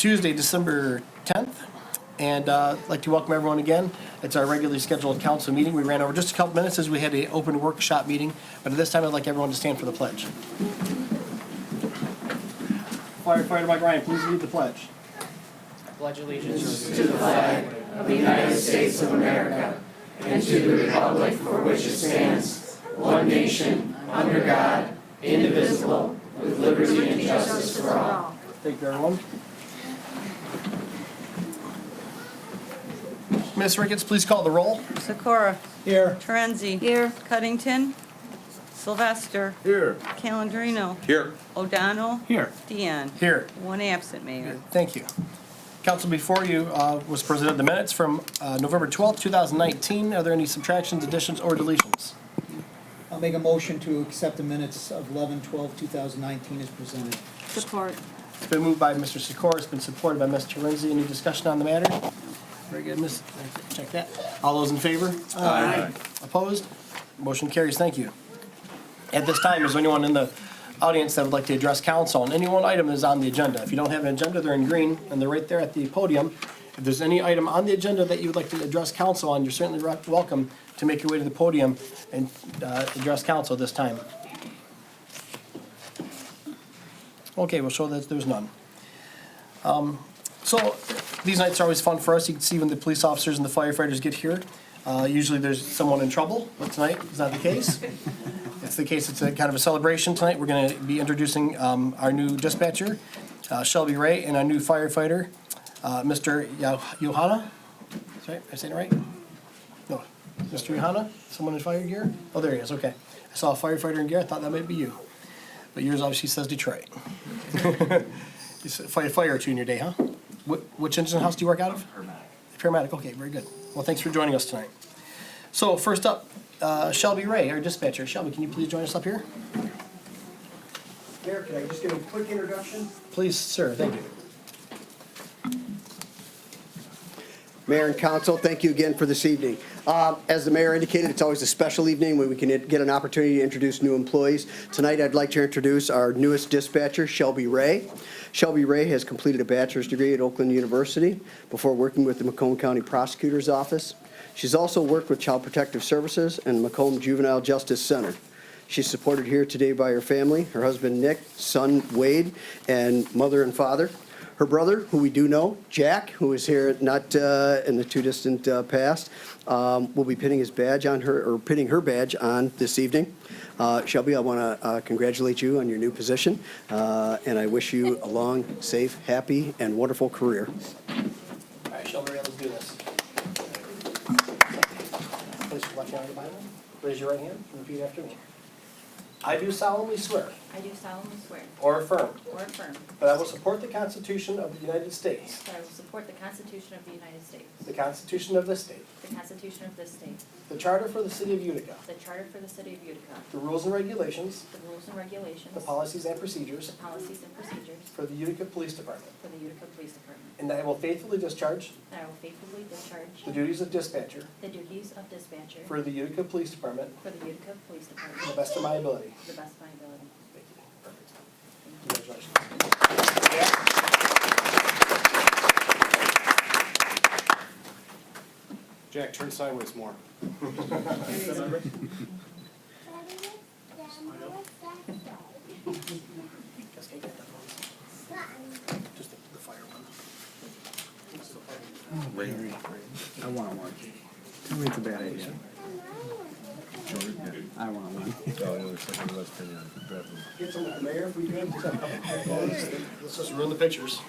Tuesday, December 10th, and I'd like to welcome everyone again. It's our regularly scheduled council meeting. We ran over just a couple minutes as we had an open workshop meeting, but at this time I'd like everyone to stand for the pledge. Firefighter Mike Ryan, please lead the pledge. Pledge allegiance to the flag of the United States of America and to the republic for which it stands, one nation, under God, indivisible, with liberty and justice for all. Thank you, everyone. Ms. Ricketts, please call the roll. Sikora? Here. Terenzi? Here. Cuttington? Sylvester? Here. Calandrino? Here. O'Donnell? Here. Deanne? Here. One absent, Mayor. Thank you. Council, before you was presented the minutes from November 12th, 2019. Are there any subtractions, additions, or deletions? I'll make a motion to accept the minutes of 11/12/2019 as presented. Support. It's been moved by Mr. Sikora. It's been supported by Ms. Terenzi. Any discussion on the matter? Very good, Ms. Check that. All those in favor? Aye. Opposed? Motion carries. Thank you. At this time, is there anyone in the audience that would like to address council on any one item that is on the agenda? If you don't have an agenda, they're in green, and they're right there at the podium. If there's any item on the agenda that you would like to address council on, you're certainly welcome to make your way to the podium and address council this time. Okay, we'll show that there's none. So these nights are always fun for us. You can see when the police officers and the firefighters get here. Usually there's someone in trouble, but tonight is not the case. It's the case, it's a kind of a celebration tonight. We're going to be introducing our new dispatcher, Shelby Ray, and our new firefighter, Mr. Johanna. Is right? Am I saying it right? No. Mr. Johanna? Someone in fire gear? Oh, there he is. Okay. I saw a firefighter in gear. I thought that might be you. But yours obviously says Detroit. You fight a fire or two in your day, huh? Which engine house do you work out of? Paramedic. Okay, very good. Well, thanks for joining us tonight. So first up, Shelby Ray, our dispatcher. Shelby, can you please join us up here? Mayor, can I just give a quick introduction? Please, sir. Thank you. Mayor and council, thank you again for this evening. As the mayor indicated, it's always a special evening when we can get an opportunity to introduce new employees. Tonight, I'd like to introduce our newest dispatcher, Shelby Ray. Shelby Ray has completed a bachelor's degree at Oakland University before working with the Macomb County Prosecutor's Office. She's also worked with Child Protective Services and Macomb Juvenile Justice Center. She's supported here today by her family, her husband Nick, son Wade, and mother and father. Her brother, who we do know, Jack, who is here not in the too distant past, will be pinning his badge on her, or pinning her badge on this evening. Shelby, I want to congratulate you on your new position, and I wish you a long, safe, happy, and wonderful career. All right, Shelby Ray, let's do this. Place your left hand on the Bible. Raise your right hand and repeat after me. I do solemnly swear I do solemnly swear or affirm or affirm that I will support the Constitution of the United States, that I will support the Constitution of the United States, the Constitution of this state, the Constitution of this state, the Charter for the City of Utica, the Charter for the City of Utica, the rules and regulations, the rules and regulations, the policies and procedures the policies and procedures for the Utica Police Department, for the Utica Police Department, and that I will faithfully discharge that I will faithfully discharge the duties of dispatcher the duties of dispatcher for the Utica Police Department for the Utica Police to Department the best of my ability. to the best of my ability. Thank you. Perfect. Congratulations. Jack, turn sideways more. Just take that one. Just the fire one. I want one. Tell me it's a bad idea. I want one. Get some, Mayor, if we could. Let's just ruin the pictures.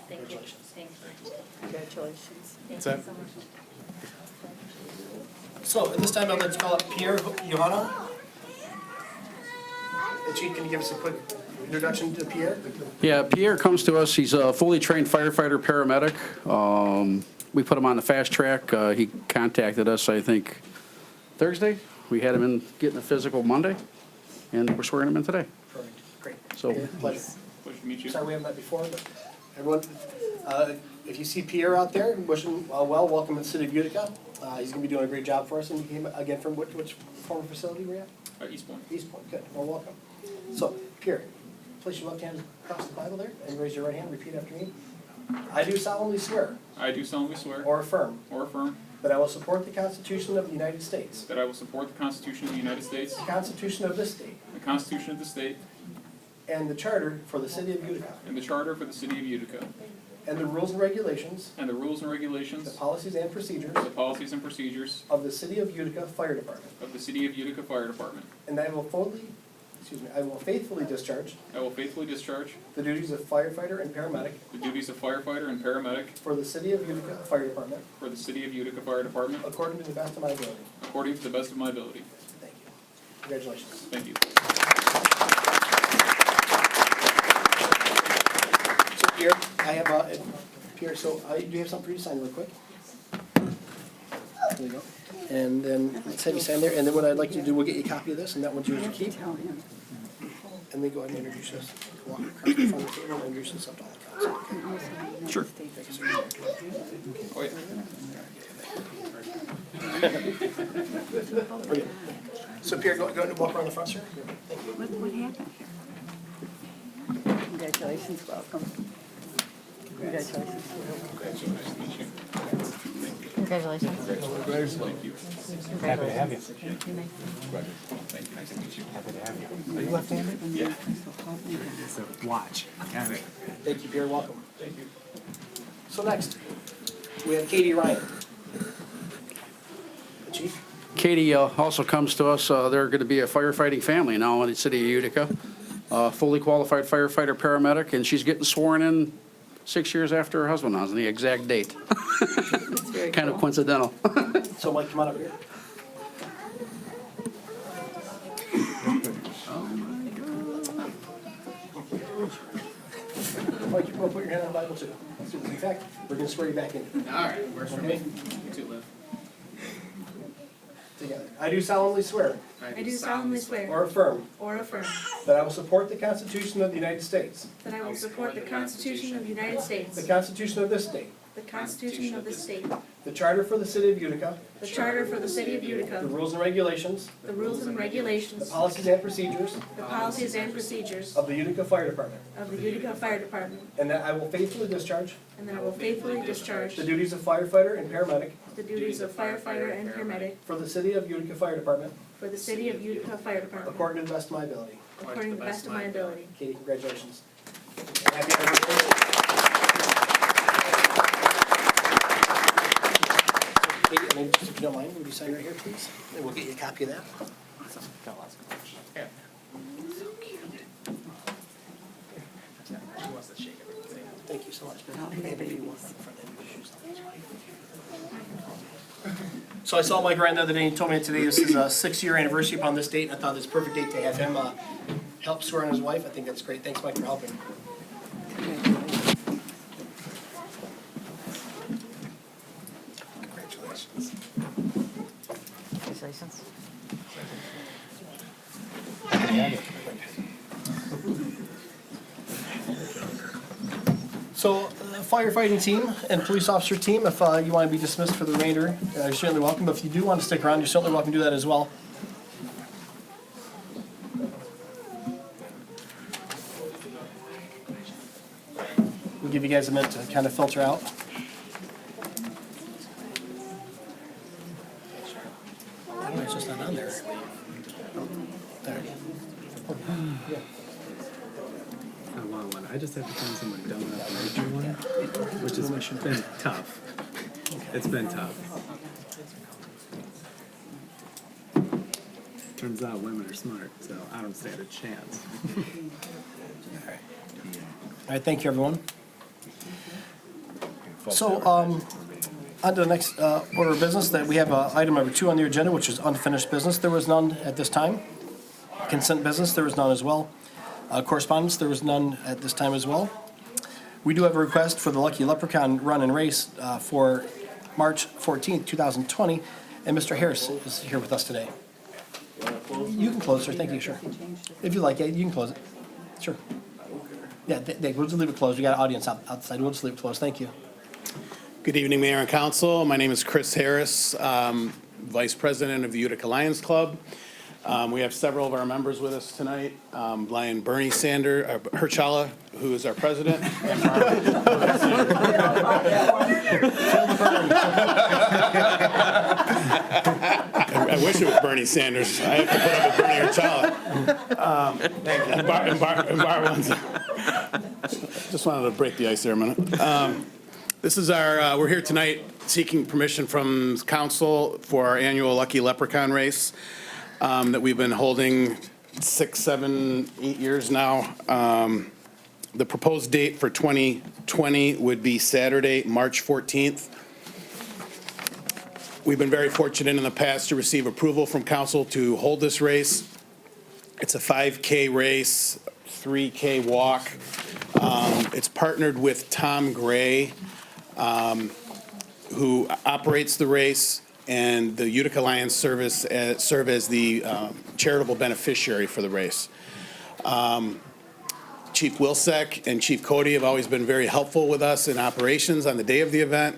Thank you. Thank you. Congratulations. Thank that? you so much. So at this time, I'd like to call up Pierre Johanna. Chief, can you give us a quick introduction to Pierre? Yeah, Pierre comes to us. He's a fully trained firefighter paramedic. We put him on the fast track. He contacted us, I think, Thursday. We had him in getting a physical Monday, and we're swearing him in today. Great. So- Pierre, pleasure. Pleasure to meet you. Sorry we haven't met before, but everyone, if you see Pierre out there, wish him well, welcome to the city of Utica. He's going to be doing a great job for us, and he came again from which former facility were you at? East Point. East Point, good, well, welcome. So, Pierre, place your left hand across the Bible there, and raise your right hand, repeat after me. I do solemnly swear, I do solemnly swear or affirm, or affirm that I will support the Constitution of the United States, that I will support the Constitution of the United States, the Constitution of this state, the Constitution of the state, and the Charter for the City of Utica, and the Charter for the City of Utica, and the rules and regulations, and the rules and the regulations, policies and procedures the policies and procedures of the City of Utica Fire Department, of the City of Utica Fire Department. and that I will faithfully discharge I will faithfully discharge the duties of firefighter and paramedic the duties of firefighter and paramedic for the City of Utica Fire Department for the City of Utica Fire Department according to the best of my ability. according to the best of my ability. Thank you. Congratulations. Thank you. So Pierre, I have, Pierre, so do you have something for you to sign real quick? There you go. And then let's have you sign there, and then what I'd like you to do, we'll get you a copy of this, and that one's yours to keep. And then go ahead and introduce us, walk across the front of the table and introduce yourself to all the council. Sure. Oh, yeah. Okay. So Pierre, go ahead and walk around the front, sir. Thank you. What happened here? Congratulations, welcome. Congratulations. Congratulations. Thank you. Happy to have you. Thank you. Nice to meet you. Happy to have you. Are you left-handed? Yeah. So watch. Got it. Thank you, Pierre, welcome. Thank you. So next, we have Katie Ryan. Chief? Katie also comes to us, they're going to be a firefighting family now in the city of Utica. Fully qualified firefighter, paramedic, and she's getting sworn in 6 years after her husband on the exact date. Kind of coincidental. So Mike, come on up here. Mike, you can put your hand on the Bible too. Let's do this. In fact, we're going to swear you back in. All right, works for me. You too, Liv. Together. I do solemnly swear I do solemnly swear or affirm or affirm that I will support the Constitution of the United States, that I will support the Constitution of the United States, the Constitution of this state, the Constitution of this state, the Charter for the City of Utica, the Charter for the City of the Utica, rules and regulations, the rules and the regulations, policies and procedures the policies and procedures of the Utica Fire Department, of the Utica Fire Department, and that I will faithfully discharge and that I will faithfully discharge the duties of firefighter and paramedic the duties of firefighter and paramedic for the City of Utica Fire Department for the City of Utica Fire Department, according to the best of my ability. according to the best of my ability. Katie, congratulations. Happy anniversary. Katie, I mean, if you don't mind, would you sign right here, please? And we'll get you a copy of that. Yeah. Thank you so much. So I saw Mike Ryan the other day, and he told me that today this is a 6-year anniversary upon this date, and I thought it's a perfect date to have him help swear on his wife. I think that's great. Thanks, Mike, for helping. Congratulations. Congratulations. So firefighting team and police officer team, if you want to be dismissed for the remainder, you're certainly welcome. But if you do want to stick around, you're certainly welcome to do that as well. We'll give you guys a minute to kind of filter out. Oh, it's just not on there. There. I want one. I just have to find someone dumb enough to make you one, which has been tough. It's been tough. Turns out women are smart, so I don't stand a chance. All right, thank you, everyone. So, on to the next order of business, that we have item number 2 on the agenda, which is unfinished business. There was none at this time. Consent business, there was none as well. Correspondence, there was none at this time as well. We do have a request for the Lucky Leprechaun Run and Race for March 14th, 2020, and Mr. Harris is here with us today. You can close, sir. Thank you, sure. If you like, yeah, you can close it. Sure. Yeah, we'll just leave it closed. We got an audience outside. We'll just leave it closed. Thank you. Good evening, Mayor and Council. My name is Chris Harris, Vice President of the Utica Lions Club. We have several of our members with us tonight. Lion Bernie Herchala, who is our president. and I wish it was Bernie Sanders. I have to put up with Bernie Herchala. And Barbara Windsor. Just wanted to break the ice there a minute. This is we're here tonight seeking permission from council for our annual Lucky Leprechaun race that we've been holding 6, 7, 8 years now. The proposed date for 2020 would be Saturday, March 14th. We've been very fortunate in the past to receive approval from council to hold this race. It's a 5K race, 3K walk. It's partnered with Tom Gray, who operates the race, and the Utica Lions serve as the charitable beneficiary for the race. Chief Wilczek and Chief Cody have always been very helpful with us in operations on the day of the event,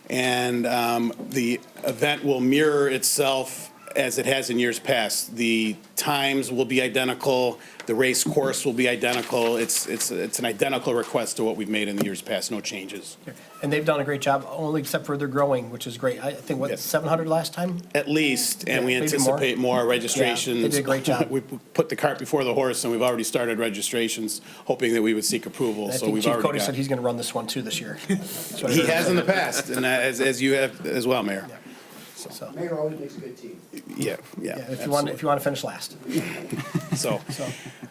and the event will mirror itself as it has in years past. The times will be identical, the race course will be identical. It's an identical request to what we've made in the years past, no changes. And they've done a great job, only except for their growing, which is great. I think, what, Yes. 700 last time? At least, and we Yeah, maybe anticipate more registrations. Yeah, they did a great job. We put the cart before the horse, and we've already started registrations, hoping that we would seek approval, And I so think we've Chief already Cody got. said he's going to run this one too this year. So I He heard. has in the past, and as you have as well, Mayor. So, Mayor always makes a good team. Yeah, yeah, if you want to finish last. So,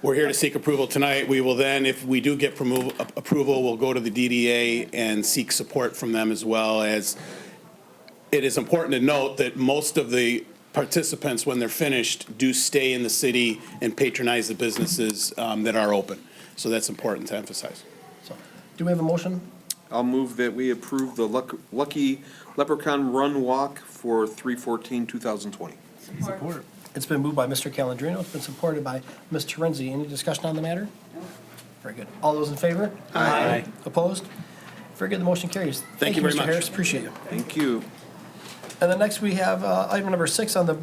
we're here to seek approval tonight. We will then, if we do get approval, we'll go to the DDA and seek support from them, as well as it is important to note that most of the participants, when they're finished, do stay in the city and patronize the businesses that are open. So that's important to emphasize. So, do we have a motion? I'll move that we approve the Lucky Leprechaun Run Walk for 3/14/2020. Support. It's been moved by Mr. Calandrino. It's been supported by Ms. Terenzi. Any discussion on the matter? Very good. All those in favor? Aye. Opposed? Very good. The motion carries. Thank you very Mr. much. Harris. Appreciate you. Thank you. And then next we have item number 6 on the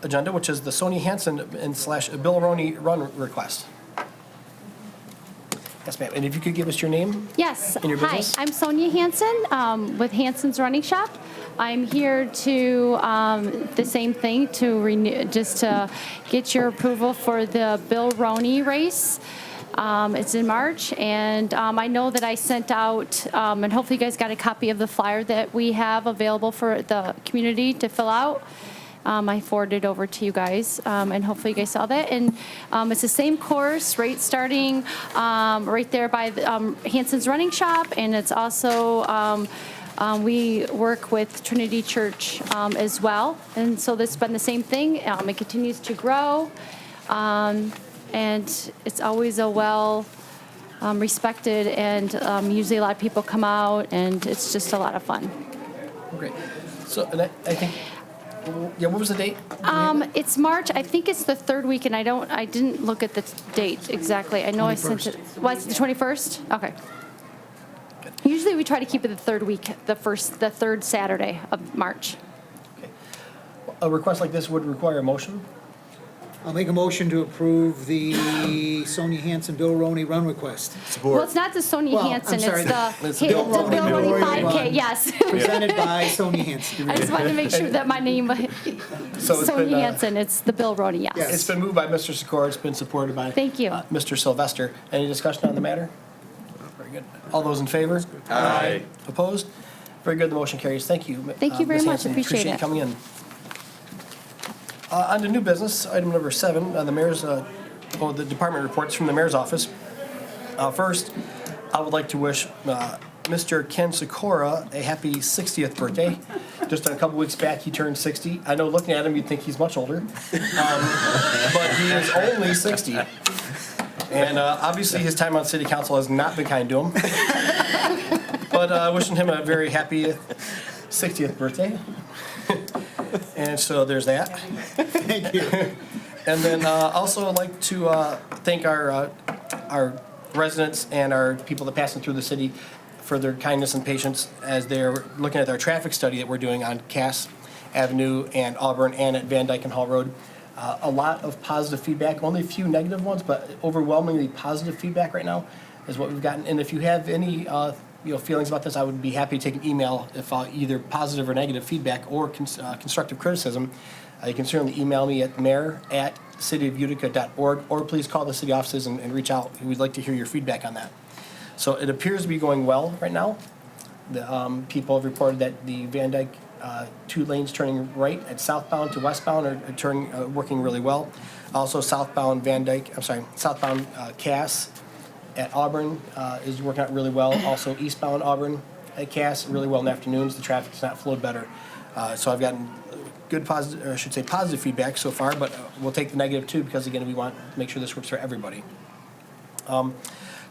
agenda, which is the Sonia Hansen and / Bill Roney run request. Yes, ma'am. And if you could give us your name? Yes. In your Hi, business? I'm Sonia Hansen with Hansen's Running Shop. I'm here to the same thing, to renew, just to get your approval for the Bill Roney race. It's in March, and I know that I sent out, and hopefully you guys got a copy of the flyer that we have available for the community to fill out. I forwarded over to you guys, and hopefully you guys saw that. And it's the same course, right, starting right there by the, Hansen's Running Shop, and it's also, we work with Trinity Church as well. And so this has been the same thing. It continues to grow, and it's always a well respected, and usually a lot of people come out, and it's just a lot of fun. Great. So, and I think, yeah, what was the date? It's March. I think it's the third week, and I didn't look at the date exactly. I know I sent it. Was it the 21st? Okay. Usually we try to keep it the third week, the third Saturday of March. A request like this would require a motion. I'll make a motion to approve the Sonia Hansen, Bill Roney run request. Well, it's not the Sonia Well, I'm Hansen, sorry, it's the the Bill Bill Roney Roney Memorial 5K, Run. yes. Presented by Sonia Hansen. I just wanted to make sure that my name, So it's Sonia been, Hansen, it's the Bill Roney, yes. It's been moved by Mr. Sikora. It's been supported by Thank you. Mr. Sylvester. Any discussion on the matter? Very good. All those in favor? Aye. Opposed? Very good. The motion carries. Thank you. Thank you very Ms. much. Hanson. Appreciate you it. coming in. On to new business, item number 7, the mayor's, the department reports from the mayor's office. First, I would like to wish Mr. Ken Sikora a happy 60th birthday. Just a couple weeks back, he turned 60. I know looking at him, you'd think he's much older. But he is only 60. And obviously, his time on city council has not been kind to him. But wishing him a very happy 60th birthday. And so there's that. Thank you. And then also I'd like to thank our residents and our people that pass through the city for their kindness and patience as they're looking at our traffic study that we're doing on Cass Avenue and Auburn and at Van Dyke and Hall Road. A lot of positive feedback, only a few negative ones, but overwhelmingly positive feedback right now is what we've gotten. And if you have any feelings about this, I would be happy to take an email if either positive or negative feedback or constructive criticism. You can certainly email me at mayor@cityofutica.org, or please call the city offices and reach out. We'd like to hear your feedback on that. So it appears to be going well right now. The people have reported that the Van Dyke 2 lanes turning right at southbound to westbound are working really well. Also southbound Cass at Auburn is working out really well. Also eastbound Auburn at Cass, really well in the afternoons. The traffic's not flowed better. So I've gotten good positive, or I should say positive feedback so far, but we'll take the negative too, because again, we want to make sure this works for everybody.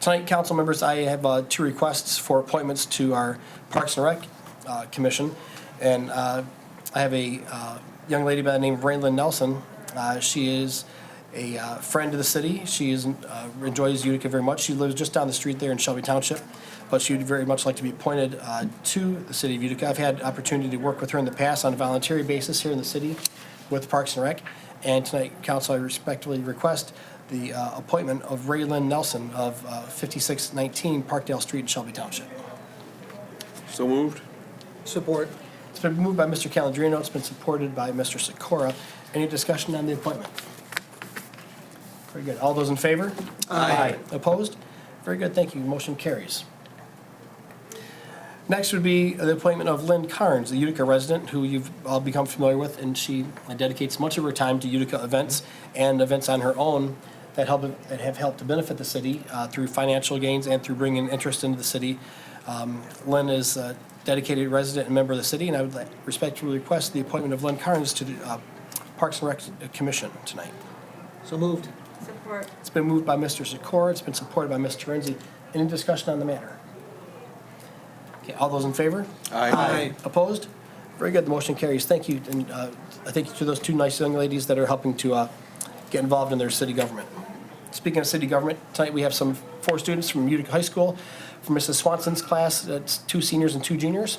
Tonight, council members, I have 2 requests for appointments to our Parks and Rec Commission. And I have a young lady by the name of Raylan Nelson. She is a friend of the city. She enjoys Utica very much. She lives just down the street there in Shelby Township, but she would very much like to be appointed to the city of Utica. I've had opportunity to work with her in the past on a voluntary basis here in the city with Parks and Rec. And tonight, council, I respectfully request the appointment of Raylan Nelson of 5619 Parkdale Street in Shelby Township. So moved. Support. It's been moved by Mr. Calandrino. It's been supported by Mr. Sikora. Any discussion on the appointment? Very good. All those in favor? Aye. Opposed? Very good. Thank you. Motion carries. Next would be the appointment of Lynn Carnes, the Utica resident, who you've all become familiar with, and she dedicates much of her time to Utica events and events on her own that have helped to benefit the city through financial gains and through bringing interest into the city. Lynn is a dedicated resident and member of the city, and I would respectfully request the appointment of Lynn Carnes to the Parks and Rec Commission tonight. So moved. Support. It's been moved by Mr. Sikora. It's been supported by Ms. Terenzi. Any discussion on the matter? Okay, all those in favor? Aye. Opposed? Very good. The motion carries. Thank you, and I thank you to those 2 nice young ladies that are helping to get involved in their city government. Speaking of city government, tonight we have 4 students from Utica High School, from Mrs. Swanson's class. That's 2 seniors and 2 juniors.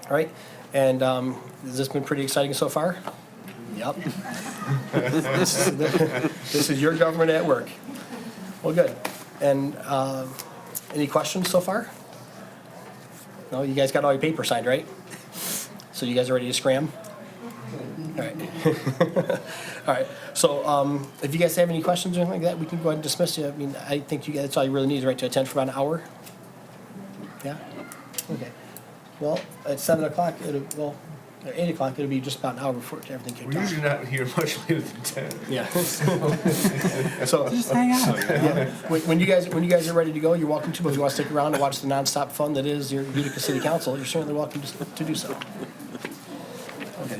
All right, and has this been pretty exciting so far? Yep. This is your government at work. Well, good. And any questions so far? No, you guys got all your papers signed, right? So you guys are ready to scram? All right. All right. So if you guys have any questions or anything like that, we can go ahead and dismiss you. I mean, I think you guys, that's all you really need is right to attend for about an hour. Yeah? Okay. Well, at 7 o'clock, at 8 o'clock, it'll be just about an hour before everything kicks off. We're usually not here much later than 10. Yeah. So Just hang out. yeah, when you guys are ready to go, you're welcome to. But if you want to stick around and watch the nonstop fun that is your Utica City Council, you're certainly welcome to do so. Okay.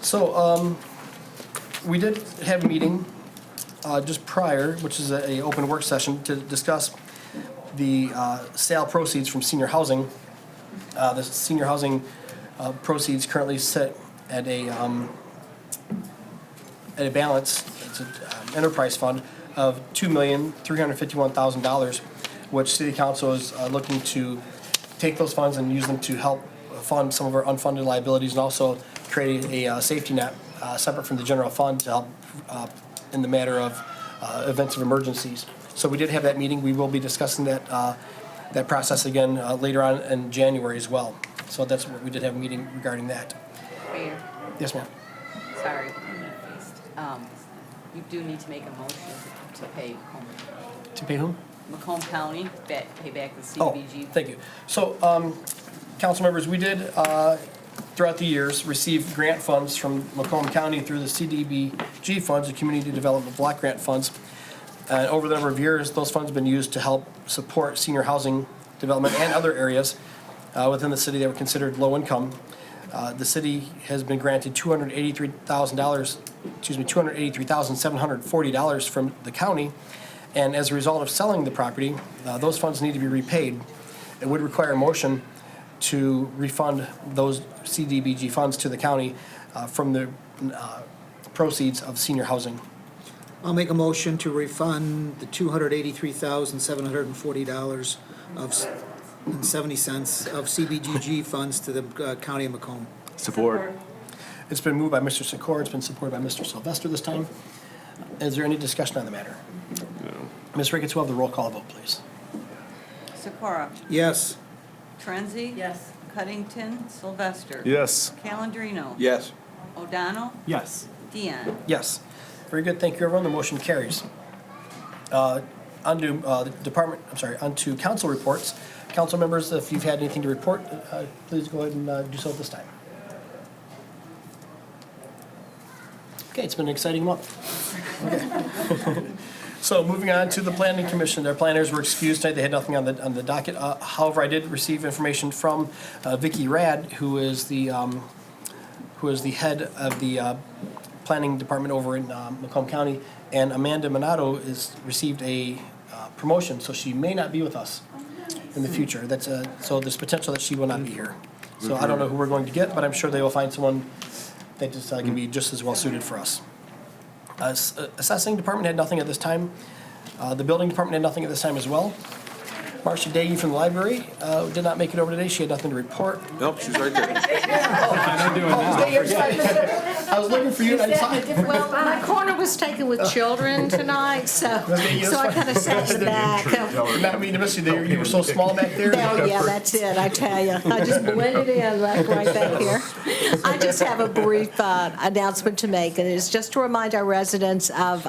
So we did have a meeting just prior, which is a open work session to discuss the sale proceeds from senior housing. The senior housing proceeds currently sit at a balance, it's an enterprise fund of $2,351,000, which City Council is looking to take those funds and use them to help fund some of our unfunded liabilities and also create a safety net separate from the general fund to help in the matter of events of emergencies. So we did have that meeting. We will be discussing that process again later on in January as well. So that's what we did have a meeting regarding that. Mayor, Yes, ma'am. sorry. You do need to make a motion to pay To pay whom? Macomb County, pay back the Oh, CDBG. thank you. So, council members, we did, throughout the years, receive grant funds from Macomb County through the CDBG funds, the Community Development Block Grant Funds. And over the number of years, those funds have been used to help support senior housing development and other areas within the city that were considered low income. The city has been granted $283,740 from the county. And as a result of selling the property, those funds need to be repaid. It would require a motion to refund those CDBG funds to the county from the proceeds of senior housing. I'll make a motion to refund the $283,740 and 70 cents of CBGG funds to the county of Macomb. Support. It's been moved by Mr. Sikora, it's been supported by Mr. Sylvester this time. Is there any discussion on the matter? No. Ms. Ricketts, will have the roll call vote, please. Sikora? Yes. Torenzi? Yes. Cuttington? Sylvester? Yes. Calendino? Yes. O'Donnell? Yes. Deanne? Yes. Very good, thank you, everyone, the motion carries. Onto council reports. Council members, if you've had anything to report, please go ahead and do so at this time. Okay, it's been an exciting month. Okay. So moving on to the planning commission, their planners were excused tonight, they had nothing on the docket. However, I did receive information from Vicky Rad, who is the head of the planning department over in Macomb County, and Amanda Minato received a promotion, so she may not be with us in the future. So there's potential that she will not be here. So I don't know who we're going to get, but I'm sure they will find someone that just can be just as well suited for us. Assessing department had nothing at this time. The building department had nothing at this time as well. Marcia Daggy from the library did not make it over today. She had nothing to report. Nope, she's right there. I was looking for you. And I saw Well, my corner was taken with children tonight, so I kind of sat in the back. Not mean to miss you there. You were so small back there. Oh, yeah, that's it, I tell you. I just blended in right back here. I just have a brief announcement to make, and it's just to remind our residents of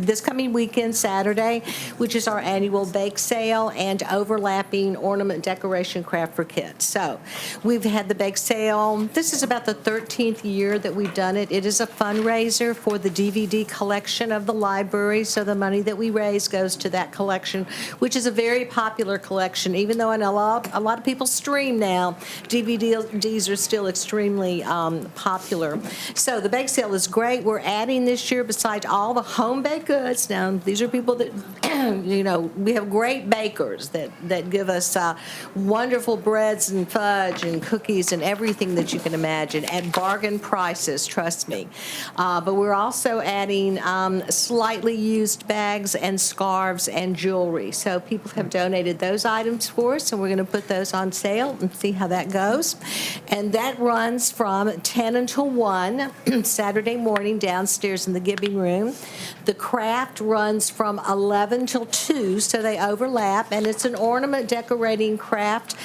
this coming weekend, Saturday, which is our annual bake sale and overlapping ornament decoration craft for kids. So we've had the bake sale. This is about the 13th year that we've done it. It is a fundraiser for the DVD collection of the library, so the money that we raise goes to that collection, which is a very popular collection. Even though I know a lot of people stream now, DVDs are still extremely popular. So the bake sale is great. We're adding this year, besides all the home baked goods. Now, these are people that, we have great bakers that give us wonderful breads and fudge and cookies and everything that you can imagine at bargain prices, trust me. But we're also adding slightly used bags and scarves and jewelry. So people have donated those items for us, and we're going to put those on sale and see how that goes. And that runs from 10 until 1 Saturday morning downstairs in the giving room. The craft runs from 11 till 2, so they overlap, and it's an ornament decorating craft.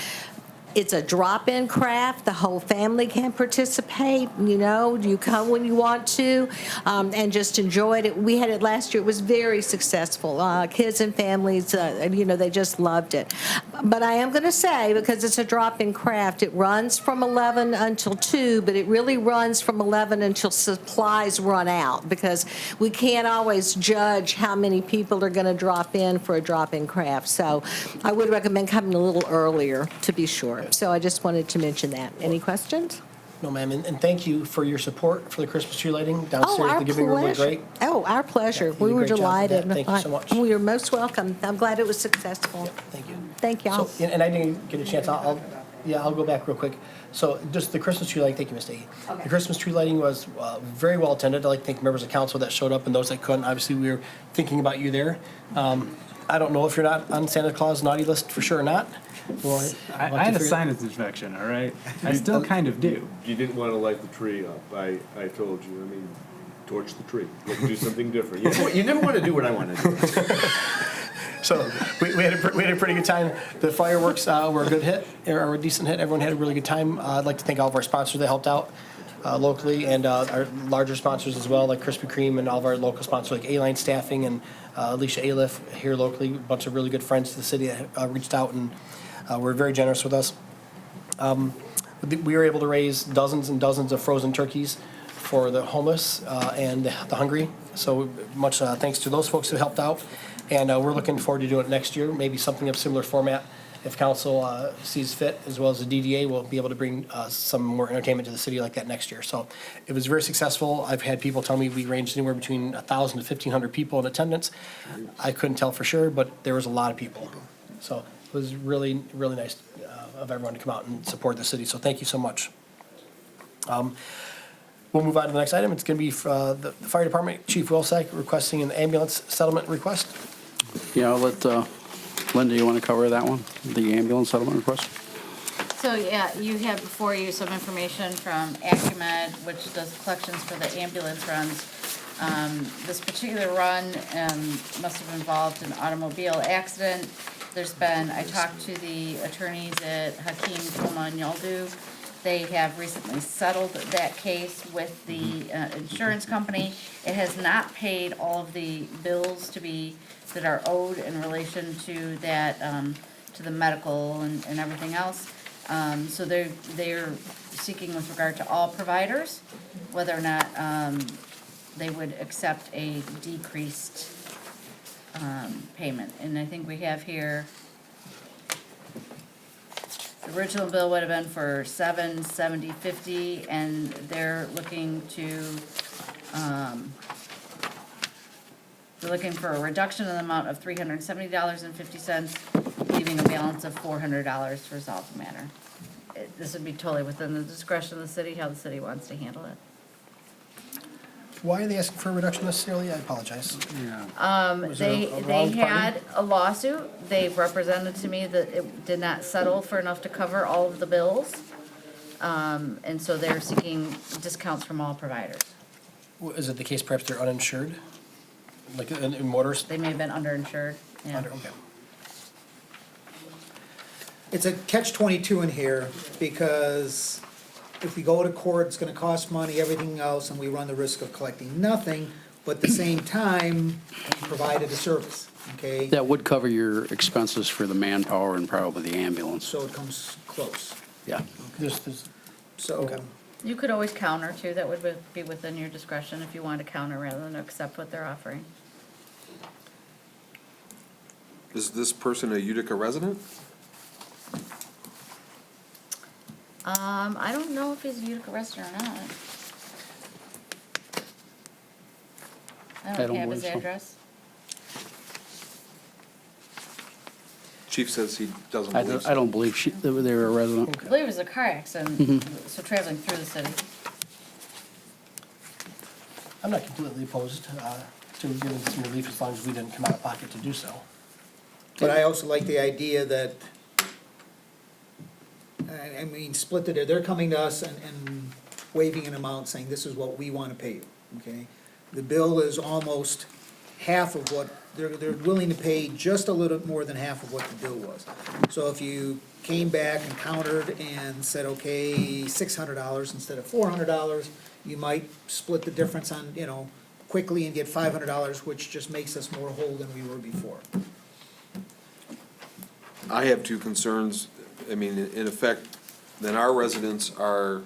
It's a drop-in craft. The whole family can participate. You come when you want to and just enjoy it. We had it last year. It was very successful. Kids and families, they just loved it. But I am going to say, because it's a drop-in craft, it runs from 11 until 2, but it really runs from 11 until supplies run out, because we can't always judge how many people are going to drop in for a drop-in craft. So I would recommend coming a little earlier to be sure. So I just wanted to mention that. Any questions? No, ma'am, and thank you for your support for the Christmas tree lighting downstairs. Our The giving room was pleasure. great. Oh, our pleasure. Yeah, you We did a were great job with delighted. that. Thank you so much. We are most welcome. I'm glad it was successful. Thank you. Thank y'all. So, and I didn't get a chance, I'll go back real quick. So just the Christmas tree lighting, thank you, Ms. Daggy. Okay. The Christmas tree lighting was very well attended. I'd like to thank members of council that showed up and those that couldn't. Obviously, we were thinking about you there. I don't know if you're not on Santa Claus naughty list for sure or not. I had a sinus infection, all right? I still kind of do. You didn't want to light the tree up. I told you. Torch the tree. Let's do something different. You never want to do what I want to do. So we had a pretty good time. The fireworks were a good hit, or a decent hit. Everyone had a really good time. I'd like to thank all of our sponsors that helped out locally, and our larger sponsors as well, like Krispy Kreme, and all of our local sponsors like A-Line Staffing and Alicia Aliff here locally. A bunch of really good friends to the city that reached out and were very generous with us. We were able to raise dozens and dozens of frozen turkeys for the homeless and the hungry. So much thanks to those folks who helped out. And we're looking forward to doing it next year, maybe something of similar format. If council sees fit, as well as the DDA, we'll be able to bring some more entertainment to the city like that next year. So it was very successful. I've had people tell me we ranged anywhere between 1,000 to 1,500 people in attendance. I couldn't tell for sure, but there was a lot of people. So it was really, really nice of everyone to come out and support the city. So thank you so much. We'll move on to the next item. It's going to be the fire department, Chief Wilsack, requesting an ambulance settlement request. Yeah, I'll let Linda, you want to cover that one? The ambulance settlement request? So, yeah, you have before you some information from Acumed, which does collections for the ambulance runs. This particular run must have involved an automobile accident. I talked to the attorneys at Hakeem, Toma, and Yaldu. They have recently settled that case with the insurance company. It has not paid all of the bills that are owed in relation to that, to the medical and everything else. So they're seeking with regard to all providers, whether or not they would accept a decreased payment. And I think we have here, the original bill would have been for $770.50, and they're looking for a reduction in the amount of $370.50, leaving a balance of $400 to resolve the matter. This would be totally within the discretion of the city, how the city wants to handle it. Why are they asking for a reduction necessarily? I apologize. Was there They a wronged party? had a lawsuit. They've represented to me that it did not settle for enough to cover all of the bills. And so they're seeking discounts from all providers. Is it the case perhaps they're uninsured? Like in motorists? They may have been underinsured, yeah. Okay. It's a catch-22 in here, because if we go to court, it's gonna cost money, everything else, and we run the risk of collecting nothing, but at the same time, we provided a service, okay? That would cover your expenses for the manpower and probably the ambulance. So it comes close. Yeah. So, You could always counter too. That would be within your discretion if you want to counter rather than accept what they're offering. Is this person a Utica resident? I don't know if he's a Utica resident or not. I I don't don't have his believe so. address. Chief says he doesn't I believe so. don't, I don't believe they were a resident. I believe it was a car accident, so traveling through the city. I'm not completely opposed to giving some relief as long as we didn't come out of pocket to do so. but I also like the idea that, I mean, split it, they're coming to us and waiving an amount, saying this is what we wanna pay you, okay? The bill is almost half of what, they're willing to pay just a little more than half of what the bill was. So if you came back and countered and said, okay, $600 instead of $400, you might split the difference on, quickly and get $500, which just makes us more whole than we were before. I have two concerns. I mean, in effect, then our residents are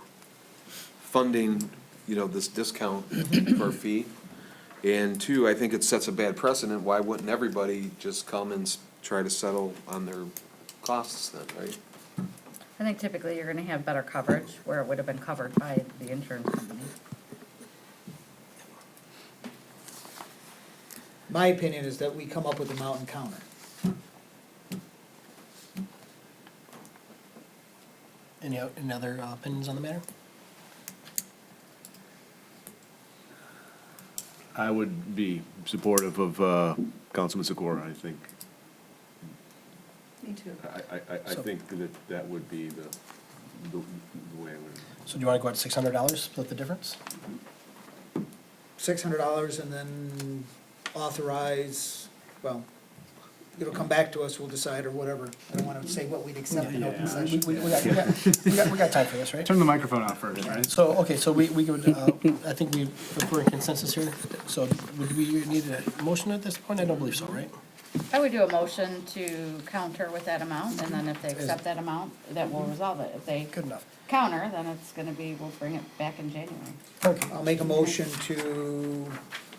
funding, this discount for a fee. And two, I think it sets a bad precedent. Why wouldn't everybody just come and try to settle on their costs then, right? I think typically you're gonna have better coverage where it would have been covered by the insurance company. My opinion is that we come up with a mountain counter. Any other opinions on the matter? I would be supportive of Councilman Sikora, I think. Me too. I think that would be the way I would. So do you want to go at $600, split the difference? $600 and then authorize, well, it'll come back to us, we'll decide or whatever. I don't wanna say what we'd accept in open session. We got time for this, right? Turn the microphone off first, right? So, okay, so we could, I think we're in consensus here. So would we need a motion at this point? I don't believe so, right? I would do a motion to counter with that amount, and then if they accept that amount, that will resolve it. If they Good enough. counter, then it's gonna be, we'll bring it back in January. Okay. I'll make a motion to,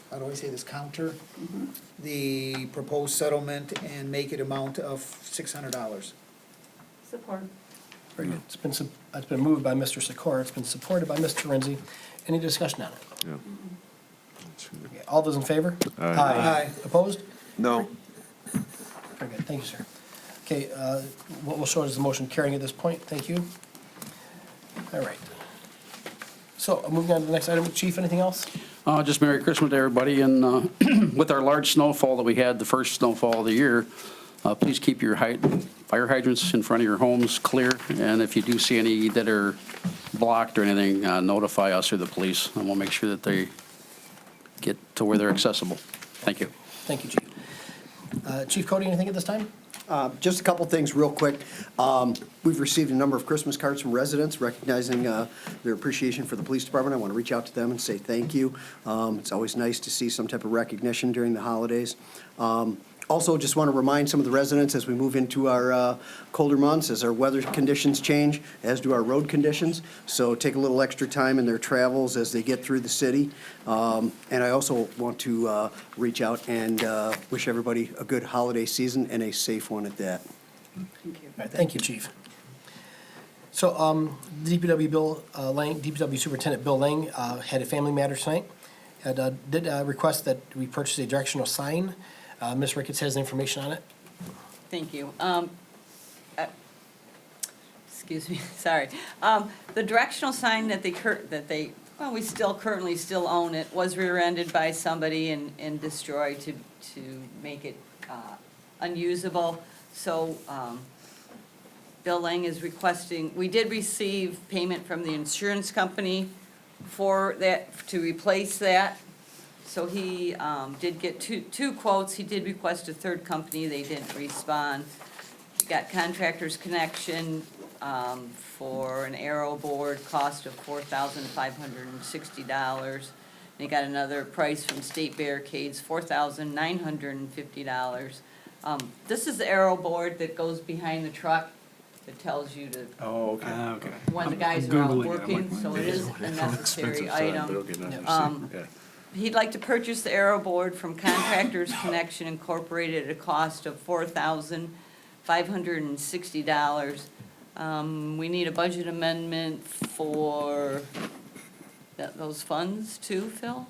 how do I say this, counter the proposed settlement and make it amount of $600. Support. Very good. It's been moved by Mr. Sikora. It's been supported by Mr. Renzi. Any discussion on it? Yeah. Okay, all those in favor? Aye. Opposed? No. Very good, thank you, sir. Okay, what we'll show is the motion carrying at this point, thank you. All right. So, moving on to the next item, Chief, anything else? Just Merry Christmas to everybody, and with our large snowfall that we had, the first snowfall of the year, Please keep your fire hydrants in front of your homes clear, and if you do see any that are blocked or anything, notify us or the police, and we'll make sure that they get to where they're accessible. Thank you. Thank you, Chief. Chief Cody, anything at this time? Just a couple things real quick. We've received a number of Christmas cards from residents recognizing their appreciation for the police department. I want to reach out to them and say thank you. It's always nice to see some type of recognition during the holidays. Also, just want to remind some of the residents as we move into our colder months, as our weather conditions change, as do our road conditions. So take a little extra time in their travels as they get through the city. And I also want to reach out and wish everybody a good holiday season and a safe one at that. Thank you. All right, thank you, Chief. So DPW Superintendent Bill Lang had a family matter tonight. Did request that we purchase a directional sign. Ms. Ricketts has information on it. Thank you. Excuse me, sorry. The directional sign that we currently still own it, was rear-ended by somebody and destroyed to make it unusable. So Bill Lang is requesting, we did receive payment from the insurance company for that, to replace that. So he did get two quotes. He did request a third company. They didn't respond. He got Contractors Connection for an aero board, cost of $4,560. And he got another price from State Barricades, $4,950. This is the aero board that goes behind the truck that tells you to, Oh, okay. Okay. when the guys I'm are out Googling it. I'm working, like, so it is a necessary item. Okay, now you see. Yeah. He'd like to purchase the aero board from Contractors Connection Incorporated at a cost of $4,560. We need a budget amendment for those funds too, Phil?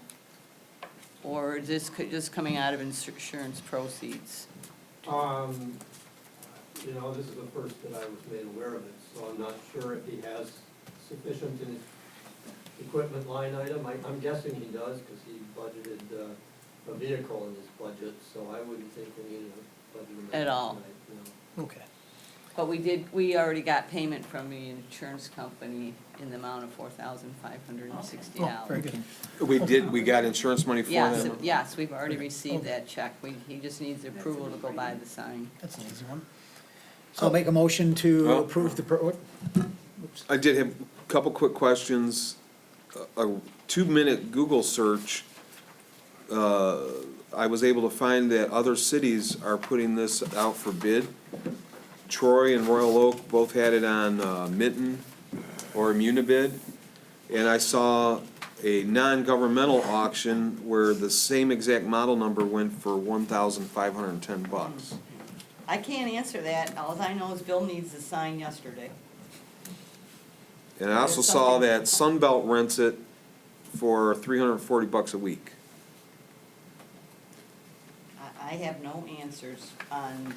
Or is this just coming out of insurance proceeds? You know, this is the first that I was made aware of it, so I'm not sure if he has sufficient in his equipment line item. I'm guessing he does, because he budgeted a vehicle in his budget, so I wouldn't think we need a budget amendment At all. tonight, no. Okay. But we already got payment from the insurance company in the amount of $4,560. Oh, very good. We got insurance money for Yes, them? yes, we've already received that check. He just needs the approval to go buy the sign. That's an easy one. So I'll make a motion to Well- approve the, I did have a couple quick questions. A 2-minute Google search, I was able to find that other cities are putting this out for bid. Troy and Royal Oak both had it on Mitten or Immunibid. And I saw a non-governmental auction where the same exact model number went for $1,510. I can't answer that. All I know is Bill needs the sign yesterday. And I also saw that Sunbelt rents it for $340 a week. I have no answers on,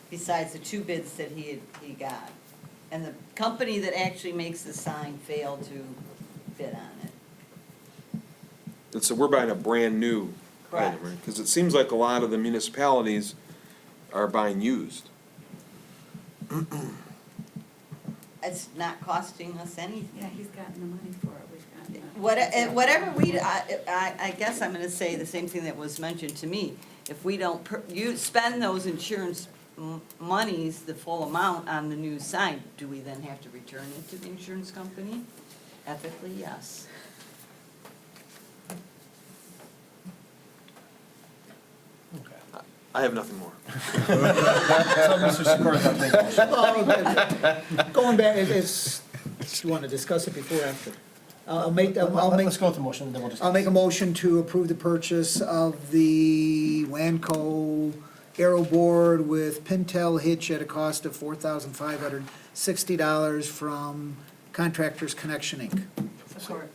besides the 2 bids that he got. And the company that actually makes the sign failed to bid on it. And so we're buying a brand-new Correct. item, right? Because it seems like a lot of the municipalities are buying used. It's not costing us anything. Yeah, he's gotten the money for it, we've gotten Whatever I guess I'm gonna say the same thing that was mentioned to me. If we don't, you spend those insurance monies, the full amount on the new sign, do we then have to return it to the insurance company? Ethically, yes. I have nothing more. So Mr. Sikora, I'll take a motion. going back, you want to discuss it before or after? Let's go with the motion, then we'll discuss. I'll make a motion to approve the purchase of the Wanco Aero Board with Pintel hitch at a cost of $4,560 from Contractors Connection, Inc. Support.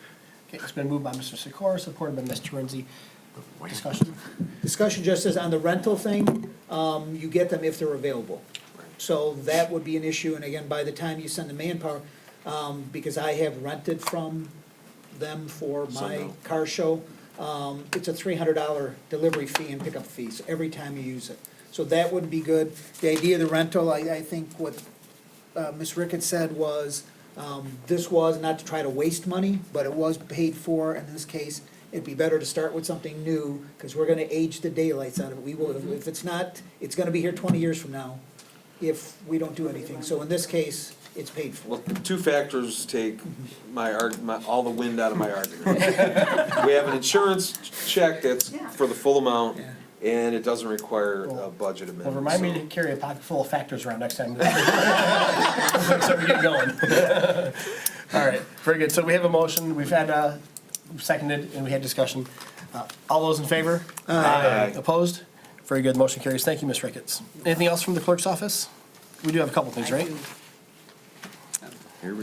Okay, it's been moved by Mr. Sikora, supported by Ms. Terenzi. Discussion? Discussion just says on the rental thing, you get them if they're available. So that would be an issue, and again, by the time you send the manpower, because I have rented from them for my car show, it's a $300 delivery fee and pickup fees every time you use it. So that would be good. The idea of the rental, I think what Ms. Ricketts said was, this was not to try to waste money, but it was paid for. In this case, it'd be better to start with something new, because we're gonna age the daylights out of it. We will, if it's not, it's gonna be here 20 years from now, if we don't do anything. So in this case, it's paid for. Well, two factors take all the wind out of my argument. We have an insurance check that's for the full amount, and it doesn't require a budget amendment. Well, remind me so- to carry a pocket full of factors around next time. So we get going. All right, very good. So we have a motion, we've had seconded, and we had discussion. All those in favor? Aye. Opposed? Very good, motion carries. Thank you, Ms. Ricketts. Anything else from the clerk's office? We do have a couple things, right?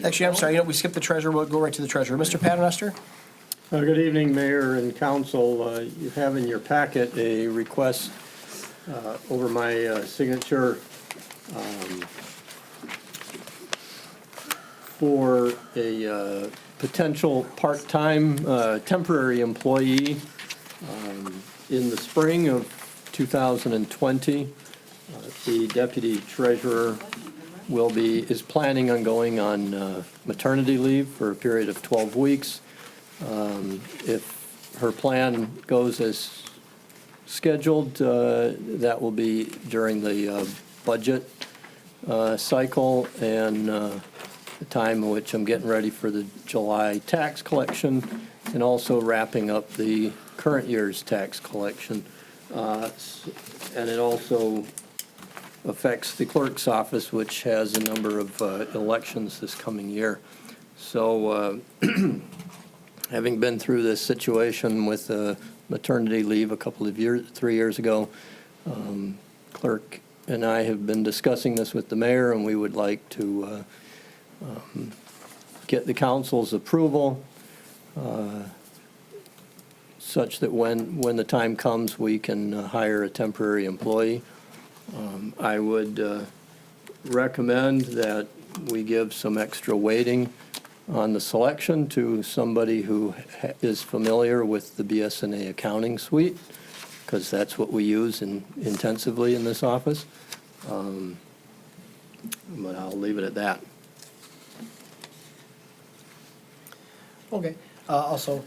Actually, I'm sorry, we skipped the treasurer, we'll go right to the treasurer. Mr. Paternoster? Good evening, Mayor and Council. You have in your packet a request over my signature for a potential part-time temporary employee in the spring of 2020. The deputy treasurer is planning on going on maternity leave for a period of 12 weeks. If her plan goes as scheduled, that will be during the budget cycle and the time in which I'm getting ready for the July tax collection and also wrapping up the current year's tax collection. And it also affects the clerk's office, which has a number of elections this coming year. So having been through this situation with maternity leave a couple of years, 3 years ago, clerk and I have been discussing this with the mayor, and we would like to get the council's approval such that when the time comes, we can hire a temporary employee. I would recommend that we give some extra weighting on the selection to somebody who is familiar with the BSNA accounting suite, because that's what we use intensively in this office. But I'll leave it at that. Okay. Also,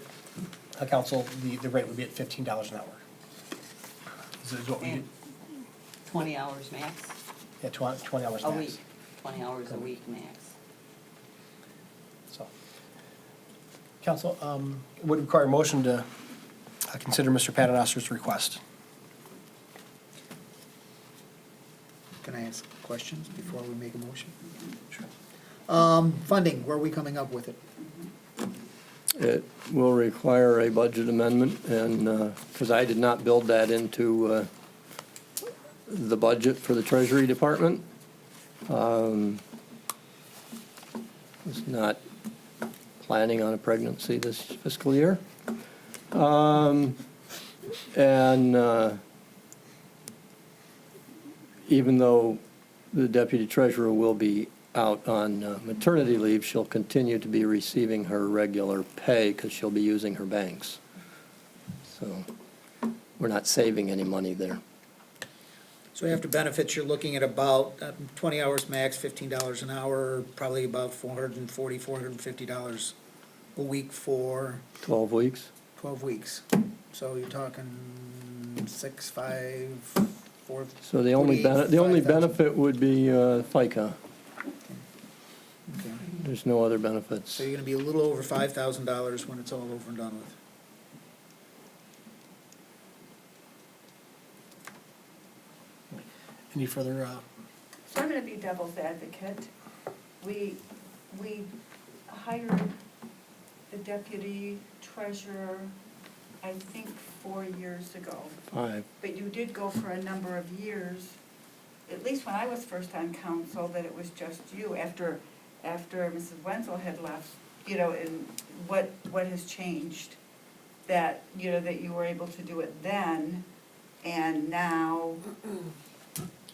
council, the rate would be at $15 an hour. This is what we do. And 20 hours max, Yeah, 20 hours a max. week, 20 hours a week max. So, council, would require a motion to consider Mr. Paternoster's request. Can I ask questions before we make a motion? Sure. Funding, where are we coming up with it? It will require a budget amendment, and, because I did not build that into the budget for the Treasury Department. Was not planning on a pregnancy this fiscal year. And even though the deputy treasurer will be out on maternity leave, she'll continue to be receiving her regular pay because she'll be using her banks. So we're not saving any money there. So after benefits, you're looking at about 20 hours max, $15 an hour, probably about $440, $450 a week for 12 weeks? 12 weeks. So you're talking 6, 5, 4. So the only 48, 5,000. benefit would be FICA. Okay. There's no other benefits. So you're gonna be a little over $5,000 when it's all over and done with. Any further, So I'm gonna be devil's advocate. We hired the deputy treasurer, I think, 4 years ago. 5. But you did go for a number of years, at least when I was first on council, that it was just you after Mrs. Wenzel had left, and what has changed? That, that you were able to do it then, and now,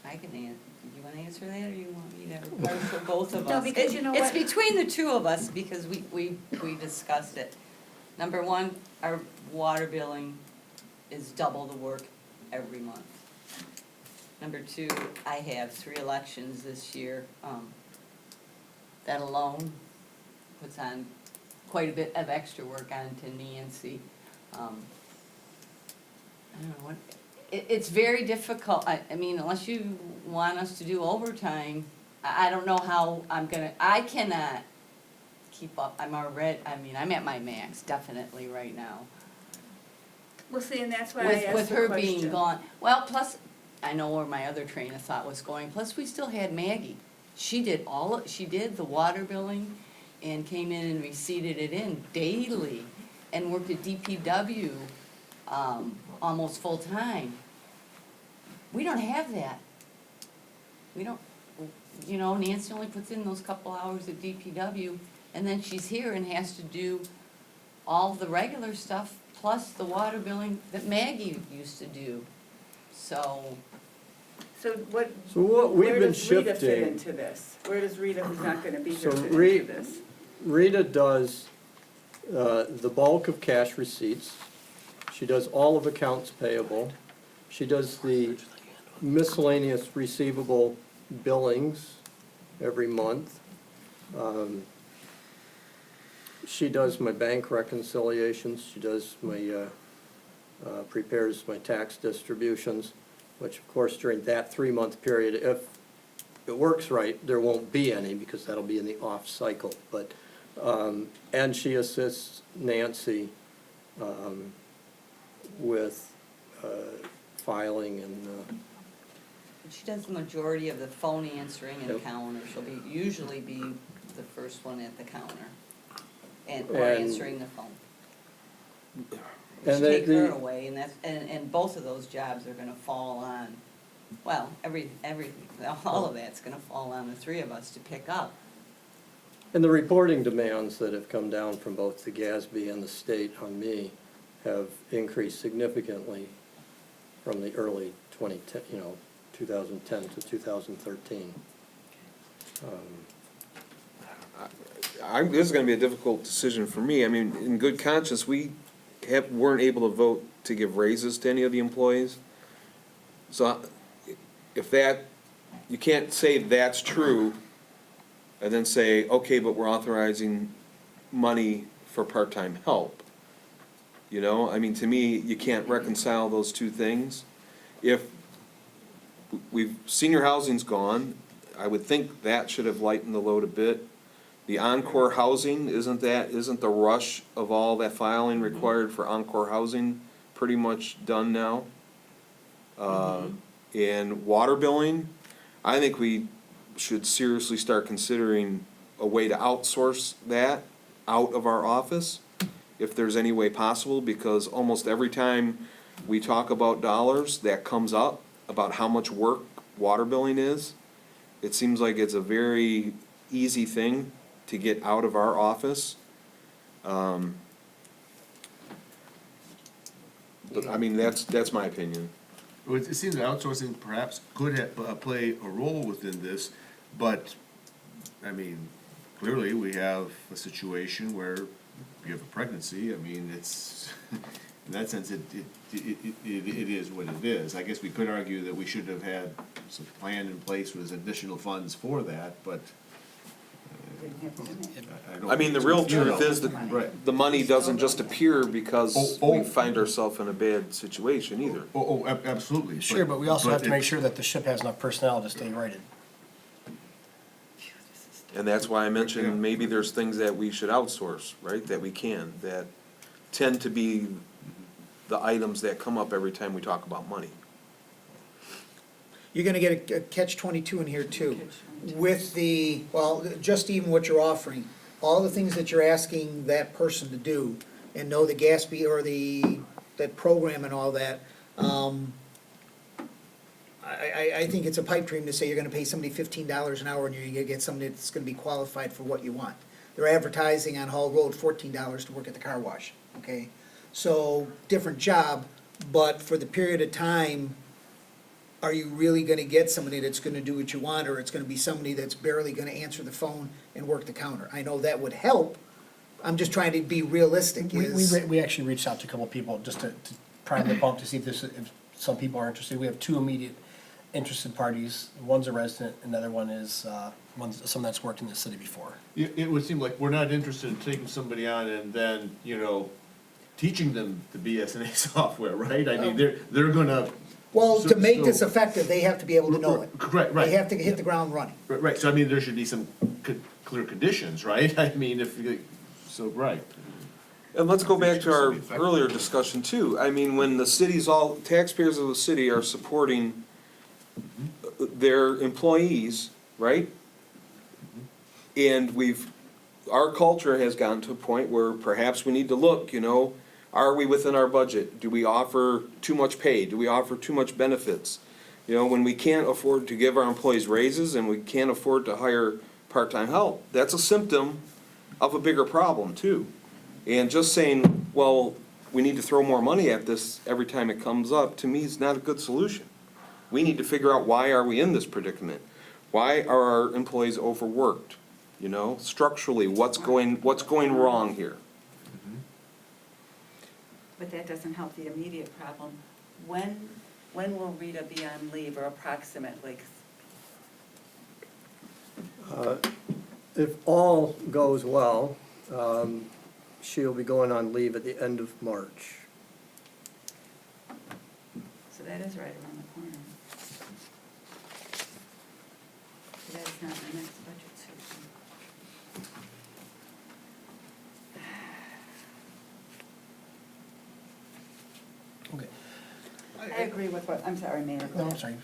I can answer, do you want to answer that, or you want me to, or for both of us? No, because you know what? It's between the two of us, because we discussed it. Number one, our water billing is double the work every month. Number two, I have 3 elections this year. That alone puts on quite a bit of extra work onto Nancy. I don't know what, it's very difficult. I mean, unless you want us to do overtime, I don't know how I cannot keep up. I'm at my max definitely right now. Well, see, and that's why I With asked the her question. being gone. Well, plus, I know where my other train of thought was going, plus we still had Maggie. She did the water billing and came in and receipted it in daily and worked at DPW, almost full-time. We don't have that. We don't, Nancy only puts in those couple hours at DPW, and then she's here and has to do all the regular stuff, plus the water billing that Maggie used to do. So, So what, So what we've where been does Rita fit shifting, into this? Where does Rita, who's not gonna be So here, fit Re- into this? Rita does the bulk of cash receipts. She does all of accounts payable. She does the miscellaneous receivable billings every month. She does my bank reconciliations. She does my, prepares my tax distributions, which of course during that 3-month period, if it works right, there won't be any because that'll be in the off cycle. But, and she assists Nancy with filing and, she does the majority of the phone answering and Yep. counter. She'll usually be the first one at the counter or And- answering the phone. And Should take her the- away, and both of those jobs are gonna fall on, well, all of that's gonna fall on the 3 of us to pick up. and the reporting demands that have come down from both the GASB and the state on me have increased significantly from the early 2010 to 2013. This is gonna be a difficult decision for me. I mean, in good conscience, we weren't able to vote to give raises to any of the employees. So if you can't say that's true and then say, okay, but we're authorizing money for part-time help. I mean, to me, you can't reconcile those two things. If senior housing's gone, I would think that should have lightened the load a bit. The Encore housing, isn't the rush of all that filing required for Encore housing pretty much done now? And water billing, I think we should seriously start considering a way to outsource that out of our office, if there's any way possible, because almost every time we talk about dollars, that comes up, about how much work water billing is. It seems like it's a very easy thing to get out of our office. But, I mean, that's my opinion. Well, it seems that outsourcing perhaps could play a role within this, but, I mean, clearly we have a situation where you have a pregnancy. I mean, it's, in that sense, it is what it is. I guess we could argue that we should have had some plan in place with additional funds for that, but. I mean, the real truth is that Right. the money doesn't just appear because Oh. we find ourselves in a bad situation either. Absolutely. Sure, but we also have to make sure that the ship has enough personnel to stay righted. And that's why I mentioned maybe there's things that we should outsource, right, that we can, that tend to be the items that come up every time we talk about money. You're gonna get a catch-22 in here too. With just even what you're offering, all the things that you're asking that person to do, and know the GASB or that program and all that, I think it's a pipe dream to say you're gonna pay somebody $15 an hour and you're gonna get somebody that's gonna be qualified for what you want. They're advertising on Hall Road $14 to work at the car wash, okay? So, different job, but for the period of time, are you really gonna get somebody that's gonna do what you want, or it's gonna be somebody that's barely gonna answer the phone and work the counter? I know that would help, I'm just trying to be realistic, We actually reached out to a couple of people just to prime the pump to see if some people are interested. We have 2 immediate interested parties. One's a resident, another one is someone that's worked in the city before. It would seem like we're not interested in taking somebody on and then, teaching them the BSNA software, right? I mean, they're gonna. Well, to make So- this effective, they have to be able to know it. Right, They have to hit the ground running. Right, so I mean, there should be some clear conditions, right? I mean, right. And let's go back to our earlier discussion too. I mean, when the taxpayers of the city are supporting their employees, right? And our culture has gotten to a point where perhaps we need to look, are we within our budget? Do we offer too much pay? Do we offer too much benefits? When we can't afford to give our employees raises and we can't afford to hire part-time help, that's a symptom of a bigger problem too. And just saying, well, we need to throw more money at this every time it comes up, to me, is not a good solution. We need to figure out, why are we in this predicament? Why are our employees overworked? Structurally, what's going wrong here? But that doesn't help the immediate problem. When will Rita be on leave, or approximately? If all goes well, she'll be going on leave at the end of March. So that is right around the corner. So that's not the next budget season. Okay. I agree with what, I'm sorry, Mayor. go No, I'm ahead. sorry.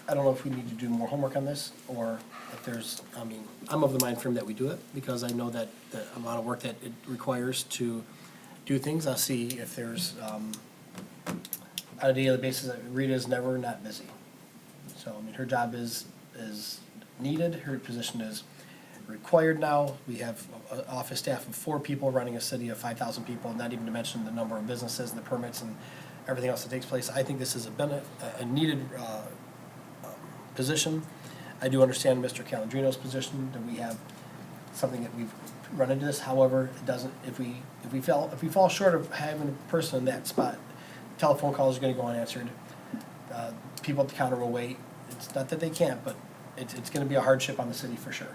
I don't know if we need to do more homework on this, or if there's, I'm of the mind frame that we do it, because I know that the amount of work that it requires to do things. I'll see if there's, on a daily basis, Rita's never not busy. So, her job is needed, her position is required now. We have an office staff of 4 people running a city of 5,000 people, not even to mention the number of businesses, the permits, and everything else that takes place. I think this is a needed position. I do understand Mr. Calandrino's position, that we have something that we've run into this. However, it doesn't, if we fall short of having a person in that spot, telephone calls are gonna go unanswered. People at the counter will wait. It's not that they can't, but it's gonna be a hardship on the city for sure.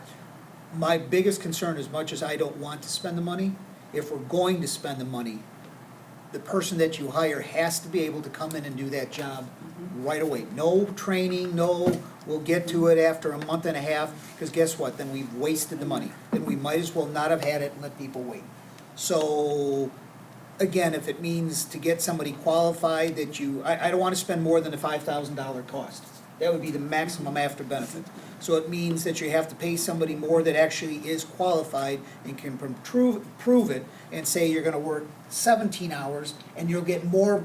My biggest concern, as much as I don't want to spend the money, if we're going to spend the money, the person that you hire has to be able to come in and do that job right away. No training, we'll get to it after a month and a half, because guess what? Then we've wasted the money. Then we might as well not have had it and let people wait. So, again, if it means to get somebody qualified that I don't want to spend more than a $5,000 cost. That would be the maximum after benefit. So it means that you have to pay somebody more that actually is qualified and can prove it, and say you're gonna work 17 hours, and you'll get more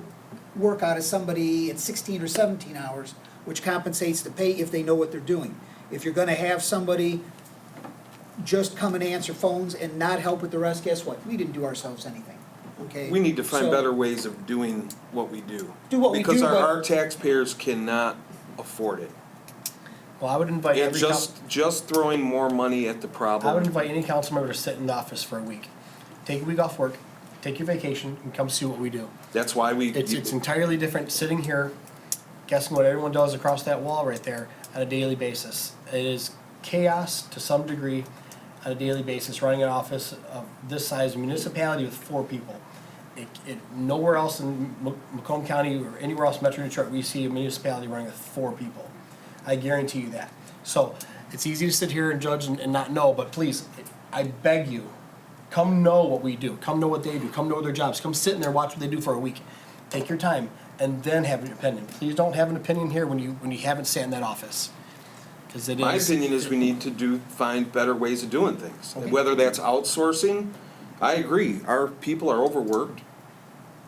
work out of somebody at 16 or 17 hours, which compensates the pay if they know what they're doing. If you're gonna have somebody just come and answer phones and not help with the rest, guess what? We didn't do ourselves anything, okay? We need to find So- better ways of doing what we do. Do what we do, Because but- our taxpayers cannot afford it. Well, I would invite And every just throwing more money at the I would problem. invite any council member to sit in the office for a week. Take a week off work, take your vacation, and come see what we do. That's why It's entirely different sitting here, guessing what everyone does across that wall right there on a daily basis. It is chaos to some degree on a daily basis, running an office of this size municipality with 4 people. Nowhere else in Macomb County or anywhere else in Metro Detroit, we see a municipality running with 4 people. I guarantee you that. So, it's easy to sit here and judge and not know, but please, I beg you, come know what we do, come know what they do, come know their jobs, come sit in there, watch what they do for a week. Take your time, and then have an opinion. Please don't have an opinion here when you haven't sat in that office. 'Cause it is. My opinion is we need to find better ways of doing things. Okay. Whether that's outsourcing, I agree, our people are overworked.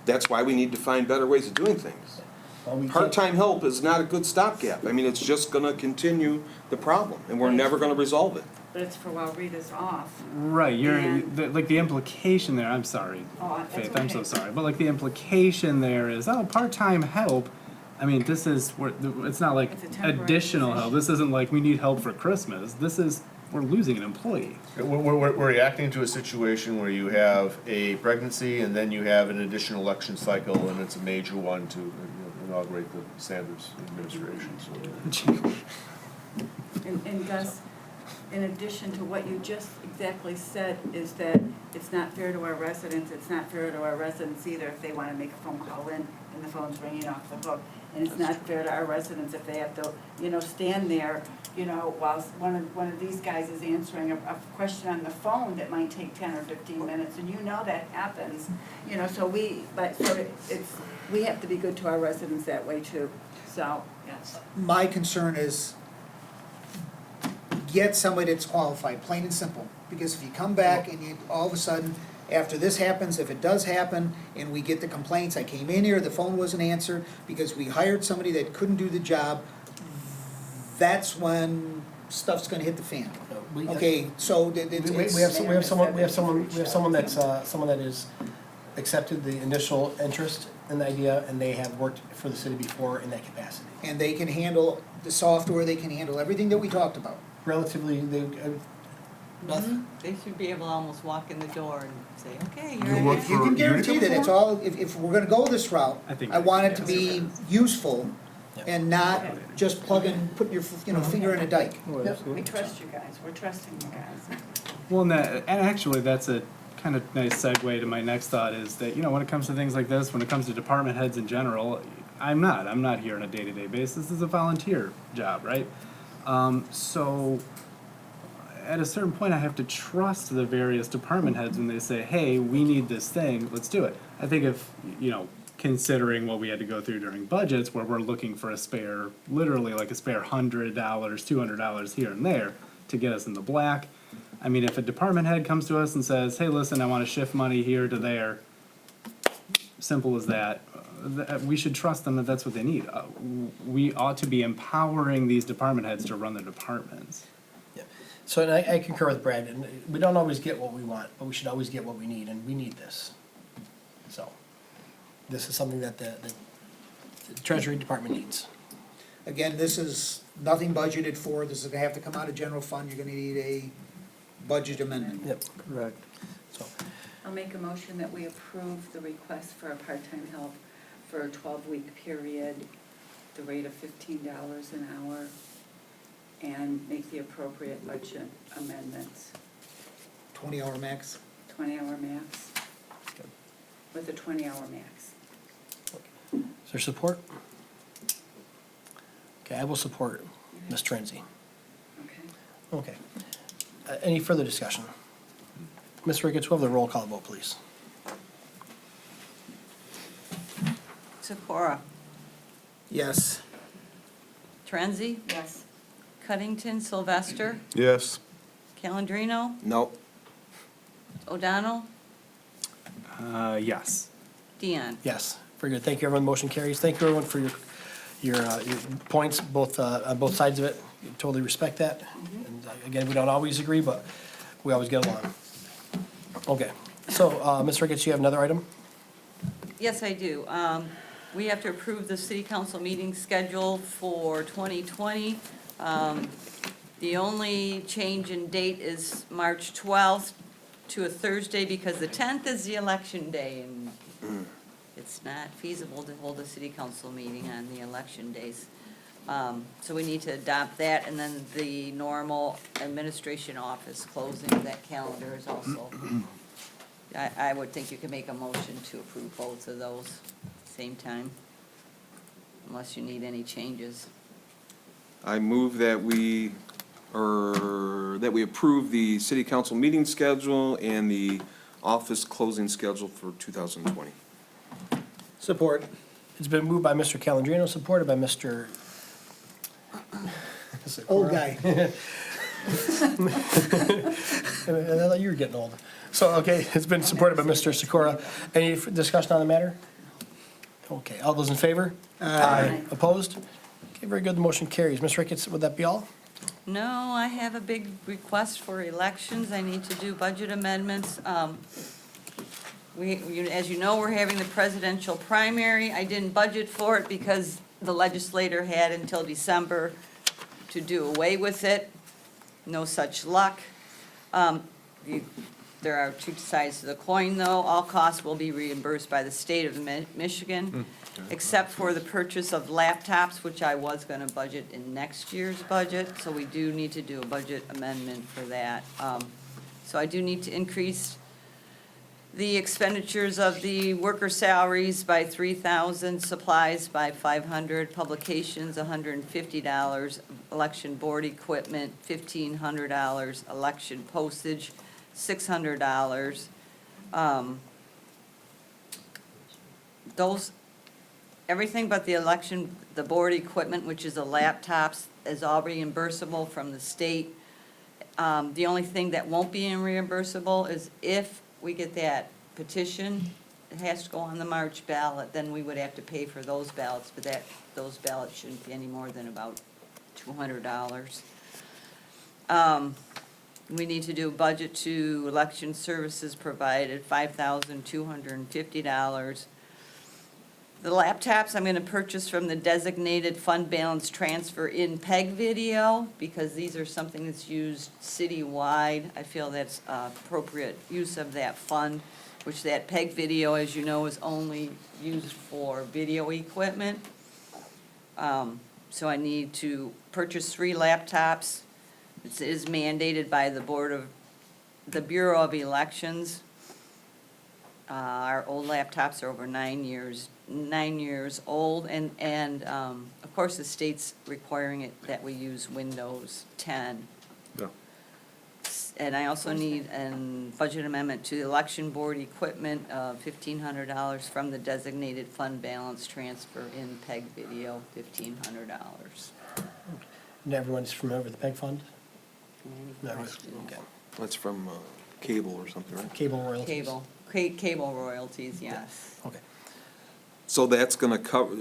That's why we need to find better ways of doing things. Well, we can't- Part-time help is not a good stopgap. I mean, it's just gonna continue the problem, and we're never gonna resolve it. But it's for while Rita's off. Right, And- the implication there, I'm sorry, Oh, that's Faith, I'm so okay. sorry, but like the implication there is, part-time help, I mean, it's not like It's a temporary additional help, position. this isn't like we need help for Christmas, this is we're losing an employee. We're reacting to a situation where you have a pregnancy and then you have an additional election cycle and it's a major one to inaugurate the Sanders administration, so. And Gus, in addition to what you just exactly said, is that it's not fair to our residents, it's not fair to our residents either if they want to make a phone call in and the phone's ringing off the hook. And it's not fair to our residents if they have to, stand there, while one of these guys is answering a question on the phone that might take 10 or 15 minutes, and that happens, so we have to be good to our residents that way too, so, yes. My concern is get somebody that's qualified, plain and simple. Because if you come back and you, all of a sudden, after this happens, if it does happen, and we get the complaints, I came in here, the phone wasn't answered, because we hired somebody that couldn't do the job, that's when stuff's gonna hit the fan. Okay, so We have someone that is accepted the initial interest in the idea, and they have worked for the city before in that capacity. and they can handle the software, they can handle everything that we talked about. Relatively, They should be able to almost walk in the door and say, okay, You you're work in. for You can Unica guarantee that it's before? all, if we're gonna go this route, I think I want it to that's be useful and not just putting your, finger in a dike. We trust you guys, we're trusting you guys. Well, and actually, that's a kind of nice segue to my next thought is that, when it comes to things like this, when it comes to department heads in general, I'm not here on a day-to-day basis. This is a volunteer job, right? So at a certain point, I have to trust the various department heads when they say, hey, we need this thing, let's do it. I think if, considering what we had to go through during budgets where we're looking for a spare, literally like a spare $100, $200 here and there to get us in the black. I mean, if a department head comes to us and says, hey, listen, I want to shift money here to there, simple as that, we should trust them that that's what they need. We ought to be empowering these department heads to run their departments. so and I concur with Brad, and we don't always get what we want, but we should always get what we need, and we need this. So, this is something that the Treasury Department needs. Again, this is nothing budgeted for, this is gonna have to come out of general fund, you're gonna need a budget amendment. Yep, correct. So, I'll make a motion that we approve the request for a part-time help for a 12-week period, the rate of $15 an hour, and make the appropriate budget amendments. 20-hour max. 20-hour max, with a 20-hour max. is there support? Okay, I will support Ms. Trenzy. Okay. Okay. Any further discussion? Ms. Ricketts, will have the roll call vote, please? Sikora? Yes. Trenzy? Yes. Cuddington? Sylvester? Yes. Calendino? No. O'Donnell? Yes. Dion? Yes, very good. Thank you, everyone. Motion carries. Thank you, everyone, for your points, both, on both sides of it. Totally respect that. And again, we don't always agree, but we always get along. Okay, so, Ms. Ricketts, you have another item? Yes, I do. We have to approve the city council meeting schedule for 2020. The only change in date is March 12th to a Thursday because the 10th is the election day, and it's not feasible to hold a city council meeting on the election days. So we need to adopt that, and then the normal administration office closing of that calendar is also. I would think you could make a motion to approve both of those same time, unless you need any changes. I move that we approve the city council meeting schedule and the office closing schedule for 2020. Support. It's been moved by Mr. Calendino, supported by Mr. Old guy. I thought you were getting old. So, okay, it's been supported by Mr. Sikora. Any discussion on the matter? Okay, all those in favor? Aye. Opposed? Okay, very good, the motion carries. Ms. Ricketts, would that be all? No, I have a big request for elections. I need to do budget amendments. As you know, we're having the presidential primary. I didn't budget for it because the legislator had until December to do away with it. No such luck. There are two sides to the coin, though. All costs will be reimbursed by the state of Michigan, except for the purchase of laptops, which I was gonna budget in next year's budget, so we do need to do a budget amendment for that. So I do need to increase the expenditures of the worker salaries by 3,000, supplies by 500, publications $150, election board equipment $1,500, election postage $600. Those, everything but the election, the board equipment, which is the laptops, is all reimbursable from the state. The only thing that won't be reimbursable is if we get that petition, it has to go on the March ballot, then we would have to pay for those ballots, but those ballots shouldn't be any more than about $200. We need to do a budget to election services provided, $5,250. The laptops I'm gonna purchase from the designated fund balance transfer in PEG video, because these are something that's used citywide. I feel that's appropriate use of that fund, which that PEG video, as you know, is only used for video equipment. So I need to purchase 3 laptops. It is mandated by the the Bureau of Elections. Our old laptops are over 9 years old, and of course, the state's requiring it that we use Windows 10. Yeah. And I also need a budget amendment to the election board equipment of $1,500 from the designated fund balance transfer in PEG video, $1,500. And everyone's familiar with the PEG fund? Any No, questions? okay. That's from cable or something, right? Cable royalties? Cable royalties, yes. Okay. So that's gonna cover,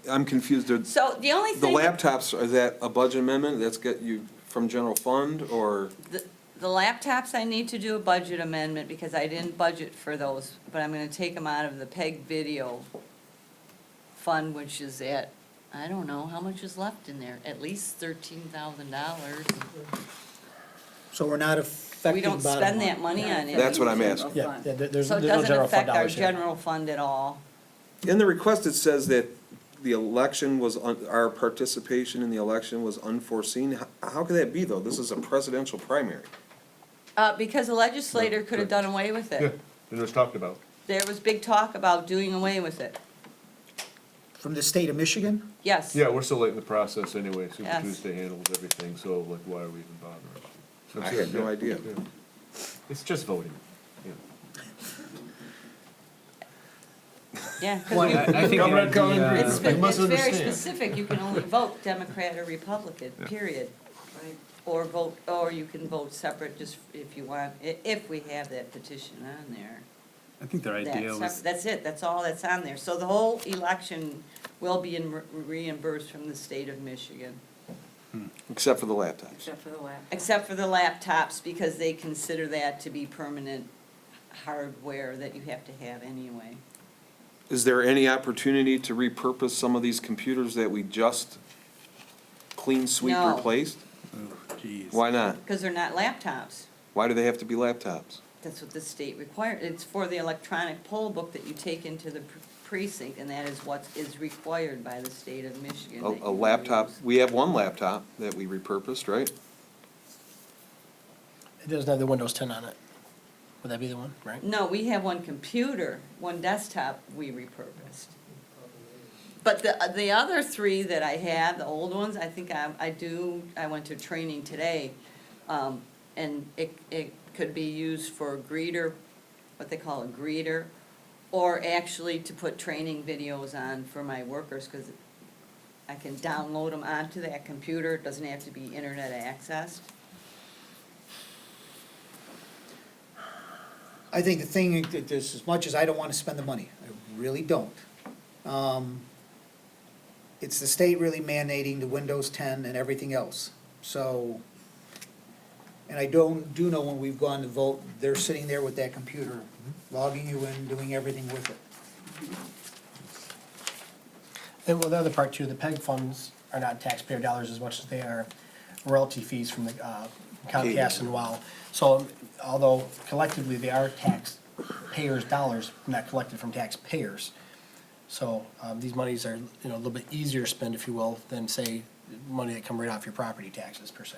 I'm confused, So the only the thing. laptops, is that a budget amendment? That's get you from general fund, or? The laptops, I need to do a budget amendment because I didn't budget for those, but I'm gonna take them out of the PEG video fund, which is at, I don't know, how much is left in there? At least $13,000. So we're not We affecting don't bottom spend line. that money on it. That's what I'm asking. Yeah, yeah, there's So no it doesn't general fund affect our dollars here. general fund at all. In the request, it says that the election was, our participation in the election was unforeseen. How could that be, though? This is a presidential primary. Because the legislator could have done away with Yeah, it. it was talked about. There was big talk about doing away with it. From the state of Michigan? Yes. Yeah, we're still late in the process anyway. Super Yes. Tuesday handles everything, so like, why are we even bothering? So I it's had good, no yeah, idea. yeah. It's just voting. Yeah. Yeah, because Well, I think Comrade Cullen the, Green. it's, You must it's very understand. specific, you can only vote Democrat or Republican, period. Or vote, or you can vote separate just if you want, if we have that petition on there. I think their idea was, That's it, that's all that's on there. So the whole election will be reimbursed from the state of Michigan, Except for the laptops. Except for the lap. except for the laptops, because they consider that to be permanent hardware that you have to have anyway. Is there any opportunity to repurpose some of these computers that we just clean sweep No. replaced? oh, geez. Why not? Because they're not laptops. Why do they have to be laptops? That's what the state requires. It's for the electronic poll book that you take into the precinct, and that is what is required by the state of Michigan. that A you laptop, use. we have one laptop that we repurposed, right? It doesn't have the Windows 10 on it. Would that be the one, right? No, we have one computer, one desktop we repurposed. But the other 3 that I have, the old ones, I think I went to training today. And it could be used for a greeter, what they call a greeter, or actually to put training videos on for my workers, because I can download them onto that computer, it doesn't have to be internet accessed. I think the thing, that is, as much as I don't want to spend the money, I really don't. It's the state really mandating the Windows 10 and everything else. So, and I do know when we've gone to vote, they're sitting there with that computer, logging you in, doing everything with it. And well, the other part too, the PEG funds are not taxpayer dollars as much as they are royalty fees from the Comcast and WOW. So although collectively they are taxpayers' dollars, not collected from taxpayers. So these monies are, a little bit easier to spend, if you will, than, say, money that come right off your property taxes, per se.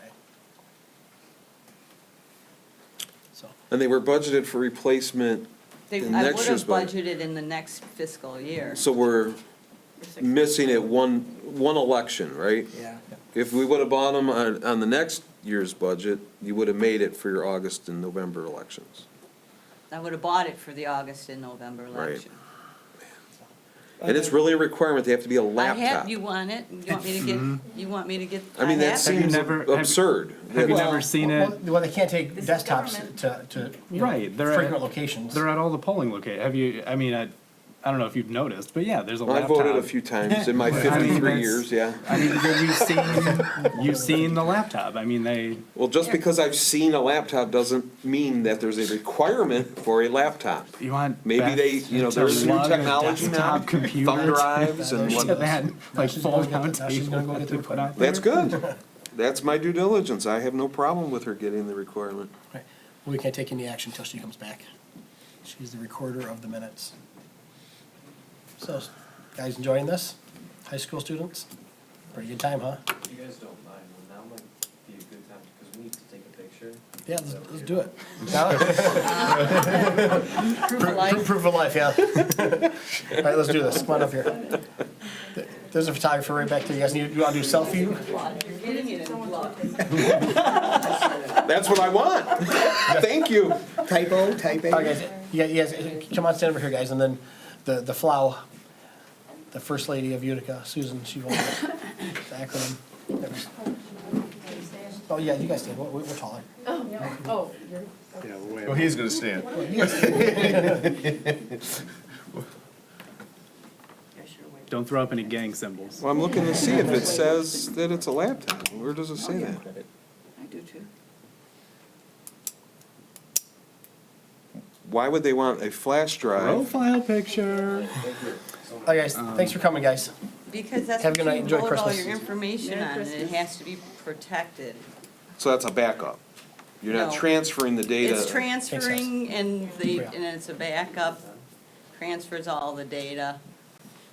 So, And they were budgeted for replacement in I next would year's have budget. budgeted in the next fiscal year. So we're missing it one election, right? Yeah. If we would have bought them on the next year's budget, you would have made it for your August and November elections. I would have bought it for the August and November Right. election. And it's really a requirement, they have to be a I laptop. have, you want it? You want me to get? I mean, that have it. seems absurd. Have you Well, never seen well, it? well, they can't take This is desktops government. to Right, they're frequent at, locations. they're at all the polling locations. Have you, I don't know if you've noticed, but yeah, there's a Well, I laptop. voted a few times in my I mean, 53 that's- years, yeah. I mean, you've seen the laptop. I mean, Well, just because I've seen a laptop doesn't mean that there's a requirement for a laptop. you want. Maybe Beth they, to there's new lug a technology now, desktop computer thumb drives and to whatnot. that, like she's gonna fold go out get- now she's gonna table go get that the they put out there. That's good. That's my due diligence. I have no problem with her getting the requirement. Right. We can't take any action until she comes back. She's the recorder of the minutes. So, guys enjoying this? High school students? Pretty good time, huh? You guys don't mind, well, now might be a good time, because we need to take a picture. Yeah, let's do it. Now- Proof of life. Proof of life, yeah. All right, let's do this. Come on up here. There's a photographer right back there. You guys you want to do a selfie? You're getting it in blood. That's what I want. Thank you. Typo, type A. All right, guys, you guys, come on, stand over here, guys, and then the FLAU, the First Lady of Utica, Susan, she wants the acronym. Oh, yeah, you guys stand, we're taller. Well, he's gonna stand. You guys Don't throw up any gang symbols. Well, I'm looking to see if it says that it's a laptop. Where does it say that? I do too. Why would they want a flash drive? Profile picture. All right, guys, thanks for coming, guys. Because that's Have a what good night. you Enjoy load all Christmas. your information on, and it has to be protected. So that's a backup. You're not No. transferring the data. It's transferring and Yeah. and it's a backup, transfers all the data.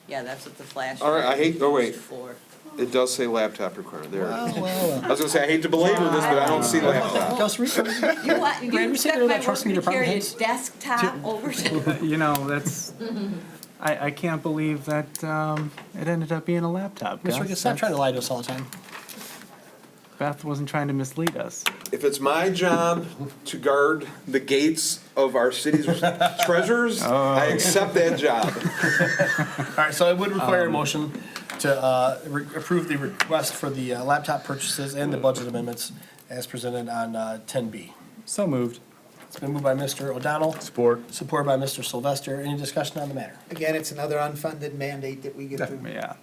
Yeah, that's what the flash. All right, I hate- oh, wait. is for. It does say laptop required. There it is. Well, I was gonna say, I hate to belabor this, but I don't see laptop. Gus, You want, you Graham, you said expect you're my not trusting worker your to carry a department desktop over to? You know, that's, I can't believe that, it ended up being a laptop. Mr. Ricketts, stop trying to lie to us all the time. Beth wasn't trying to mislead us. If it's my job to guard the gates of our city's treasures, I accept that job. All right, so I would require a motion to approve the request for the laptop purchases and the budget amendments as presented on 10B. So moved. It's been moved by Mr. O'Donnell, Support. supported by Mr. Sylvester. Any discussion on the matter? Again, it's another unfunded mandate that we get to Yeah.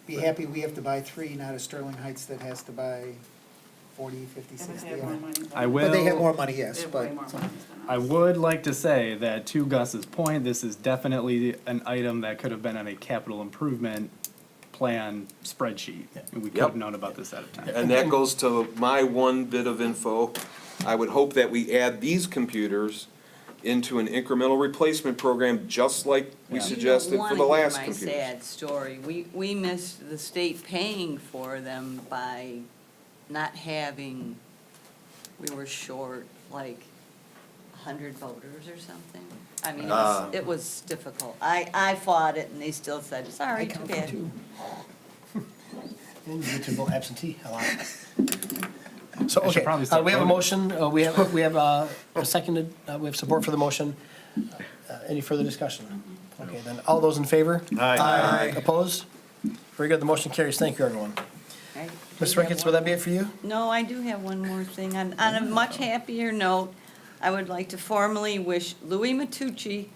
be happy we have to buy three, not a Sterling Heights that has to buy 40, 50, And 60. they have more money. I But they have will, more money, yes, They have but way more money than I us. would like to say that to Gus's point, this is definitely an item that could have been on a capital improvement plan spreadsheet. And we could have Yep. known about this at a time. And that goes to my one bit of info. I would hope that we add these computers into an incremental replacement program, just like we Yeah. suggested for the last computers. You don't wanna hear my sad story. We missed the state paying for them by not having, we were short like 100 voters or something. I mean, it was difficult. I fought it and they still said, sorry, too bad. And you get to vote absentee a lot. So, I should okay, probably start we have a voting. motion, we have a seconded, we have support for the motion. Any further discussion? Okay, then, all those in favor? Aye. Opposed? Very good, the motion carries. Thank you, everyone. Right? Ms. Ricketts, would that be it for you? No, I do have one more thing. On a much happier note, I would like to formally wish Louis Matucci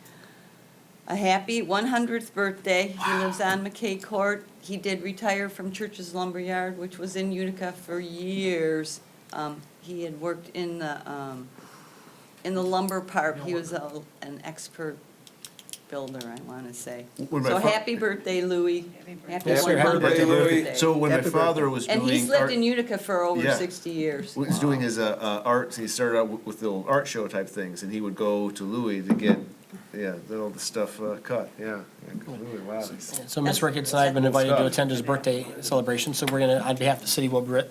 a happy 100th birthday. He lives on McKay Court. He did retire from Church's Lumberyard, which was in Utica for years. He had worked in the lumber part. He was an expert builder, I want to say. When my So fa- happy birthday, Louis. Happy Yes, sir. Happy 100th birthday, birthday. So when my Happy father was doing. And he's lived art- in Utica for over Yeah. 60 years. was doing his art, he started out with the old art show type things, and he would go to Louis to get, all the stuff cut, yeah. Louis, wow. So Ms. Ricketts and I have been invited to attend his birthday celebration, so we're gonna, on behalf of the city, we'll be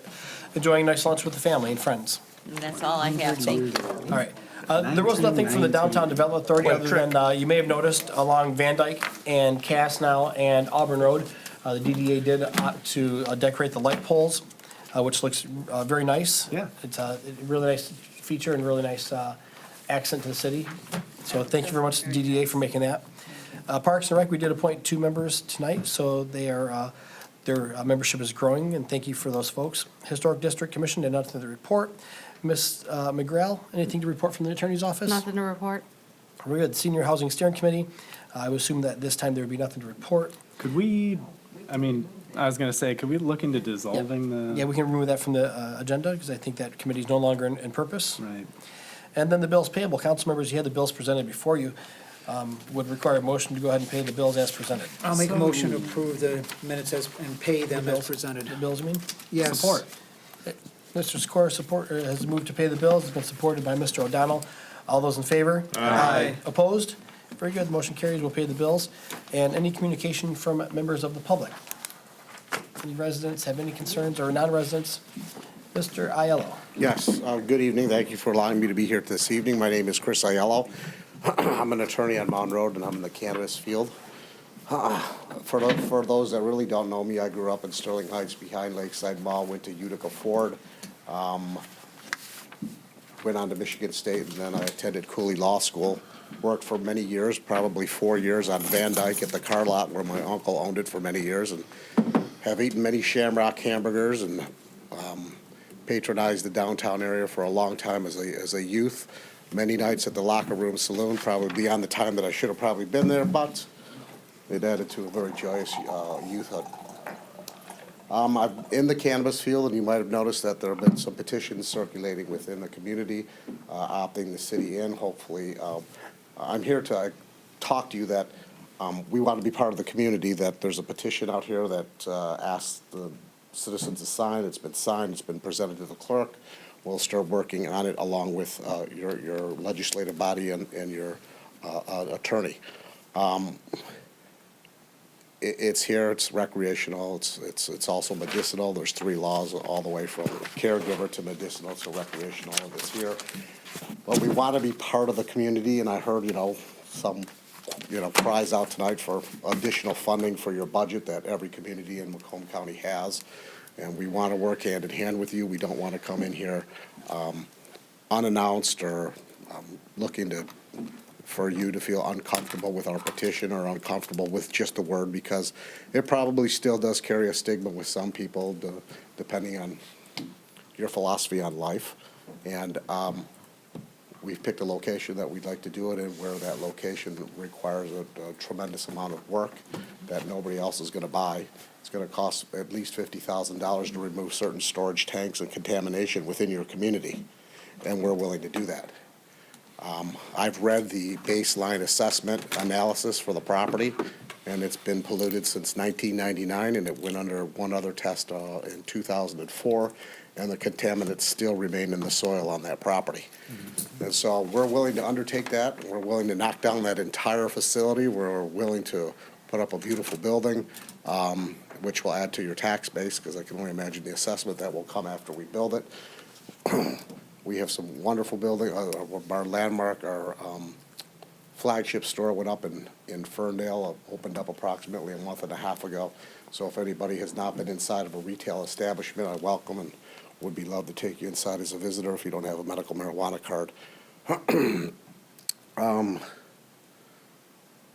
enjoying a nice lunch with the family and friends. And that's all I have, thank you. All right. There was nothing from the Downtown Development Authority other than, you may have noticed along Van Dyke and Cass now and Auburn Road, the DDA did opt to decorate the light poles, which looks very nice. Yeah. It's a really nice feature and really nice accent to the city. So thank you very much to DDA for making that. Parks and Rec, we did appoint 2 members tonight, so they are, their membership is growing, and thank you for those folks. Historic District Commission did nothing to report. Ms. McGrail, anything to report from the Attorney's Office? Nothing to report. We're good. Senior Housing Steering Committee, I would assume that this time there would be nothing to report. Could we, I mean, I was gonna say, could we look into dissolving the? Yeah, we can remove that from the agenda, because I think that committee is no longer in purpose. Right. And then the bills payable. Council members, you had the bills presented before you. Would require a motion to go ahead and pay the bills as presented. I'll make a motion to approve the minutes and pay them as The presented. bills, I mean? Yes. Support. Mr. Sikora has moved to pay the bills. It's been supported by Mr. O'Donnell. All those in favor? Aye. Opposed? Very good. Motion carries. We'll pay the bills. And any communication from members of the public? Any residents have any concerns or non-residents? Mr. Aiello. Yes, good evening. Thank you for allowing me to be here this evening. My name is Chris Aiello. I'm an attorney on Mound Road, and I'm in the cannabis field. For those that really don't know me, I grew up in Sterling Heights behind Lakeside Mall, went to Utica Ford, went on to Michigan State, and then I attended Cooley Law School. Worked for many years, probably 4 years, on Van Dyke at the car lot where my uncle owned it for many years, and have eaten many Shamrock hamburgers and patronized the downtown area for a long time as a youth. Many nights at the Locker Room Saloon, probably beyond the time that I should have probably been there, but it added to a very joyous youthhood. I'm in the cannabis field, and you might have noticed that there have been some petitions circulating within the community, opting the city in, hopefully. I'm here to talk to you that we want to be part of the community, that there's a petition out here that asks the citizens to sign. It's been signed, it's been presented to the clerk. We'll start working on it along with your legislative body and your attorney. It's here, it's recreational, it's also medicinal. There's 3 laws all the way from caregiver to medicinal to recreational, and it's here. But we want to be part of the community, and I heard, some, cries out tonight for additional funding for your budget that every community in Macomb County has. And we want to work hand in hand with you. We don't want to come in here unannounced or looking for you to feel uncomfortable with our petition or uncomfortable with just the word, because it probably still does carry a stigma with some people, depending on your philosophy on life. And we've picked a location that we'd like to do it in, where that location requires a tremendous amount of work that nobody else is going to buy. It's going to cost at least $50,000 to remove certain storage tanks and contamination within your community, and we're willing to do that. I've read the baseline assessment analysis for the property, and it's been polluted since 1999, and it went under one other test in 2004, and the contaminants still remain in the soil on that property. And so we're willing to undertake that. We're willing to knock down that entire facility. We're willing to put up a beautiful building, which will add to your tax base, because I can only imagine the assessment that will come after we build it. We have some wonderful building, our landmark, our flagship store went up in Ferndale, opened up approximately a month and a half ago. So if anybody has not been inside of a retail establishment, I welcome and would be loved to take you inside as a visitor if you don't have a medical marijuana card.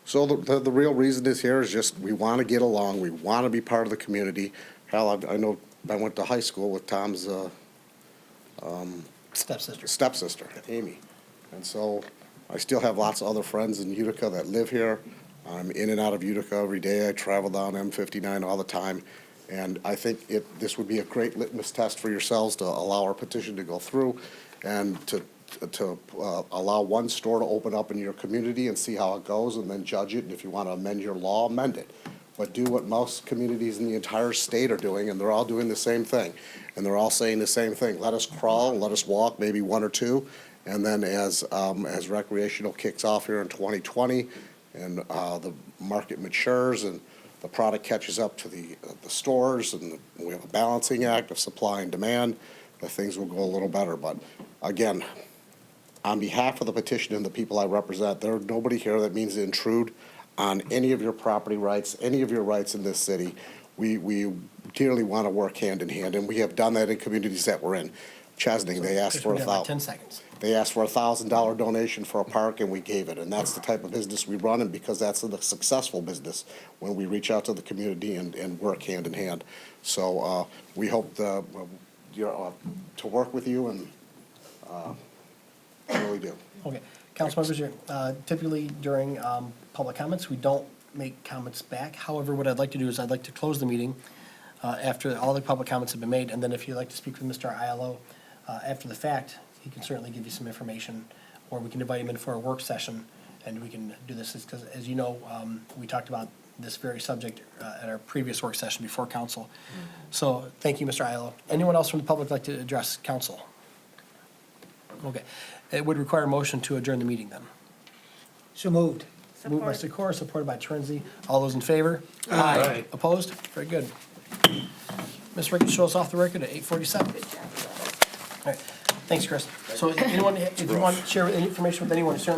So the real reason is here is just we want to get along. We want to be part of the community. Hell, I know I went to high school with Tom's stepsister, Amy. And so I still have lots of other friends in Utica that live here. I'm in and out of Utica every day. I travel down M59 all the time. And I think this would be a great litmus test for yourselves to allow our petition to go through and to allow one store to open up in your community and see how it goes, and then judge it, and if you want to amend your law, amend it. But do what most communities in the entire state are doing, and they're all doing the same thing. And they're all saying the same thing, let us crawl, let us walk, maybe one or two, and then as recreational kicks off here in 2020, and the market matures, and the product catches up to the stores, and we have a balancing act of supply and demand, that things will go a little better. But again, on behalf of the petition and the people I represent, there's nobody here that means to intrude on any of your property rights, any of your rights in this city. We dearly want to work hand in hand, and we have done that in communities that we're in. Chesney, they asked for We got about 10 seconds. They asked for a $1,000 donation for a park, and we gave it. And that's the type of business we run, and because that's a successful business, when we reach out to the community and work hand in hand. So we hope to work with you, and we really do. Okay, council members, here, typically during public comments, we don't make comments back. However, what I'd like to do is I'd like to close the meeting after all the public comments have been made, and then if you'd like to speak with Mr. Aiello after the fact, he can certainly give you some information, or we can invite him in for a work session, and we can do this, because as you know, we talked about this very subject at our previous work session before council. So, thank you, Mr. Aiello. Anyone else from the public like to address council? Okay, it would require a motion to adjourn the meeting then. So moved. Moved by Sikora, supported by Torenzi. All those in favor? Aye. Opposed? Very good. Ms. Ricketts shows off the record at 8:47. All right, thanks, Chris. So anyone, if you want to share any information with anyone, certainly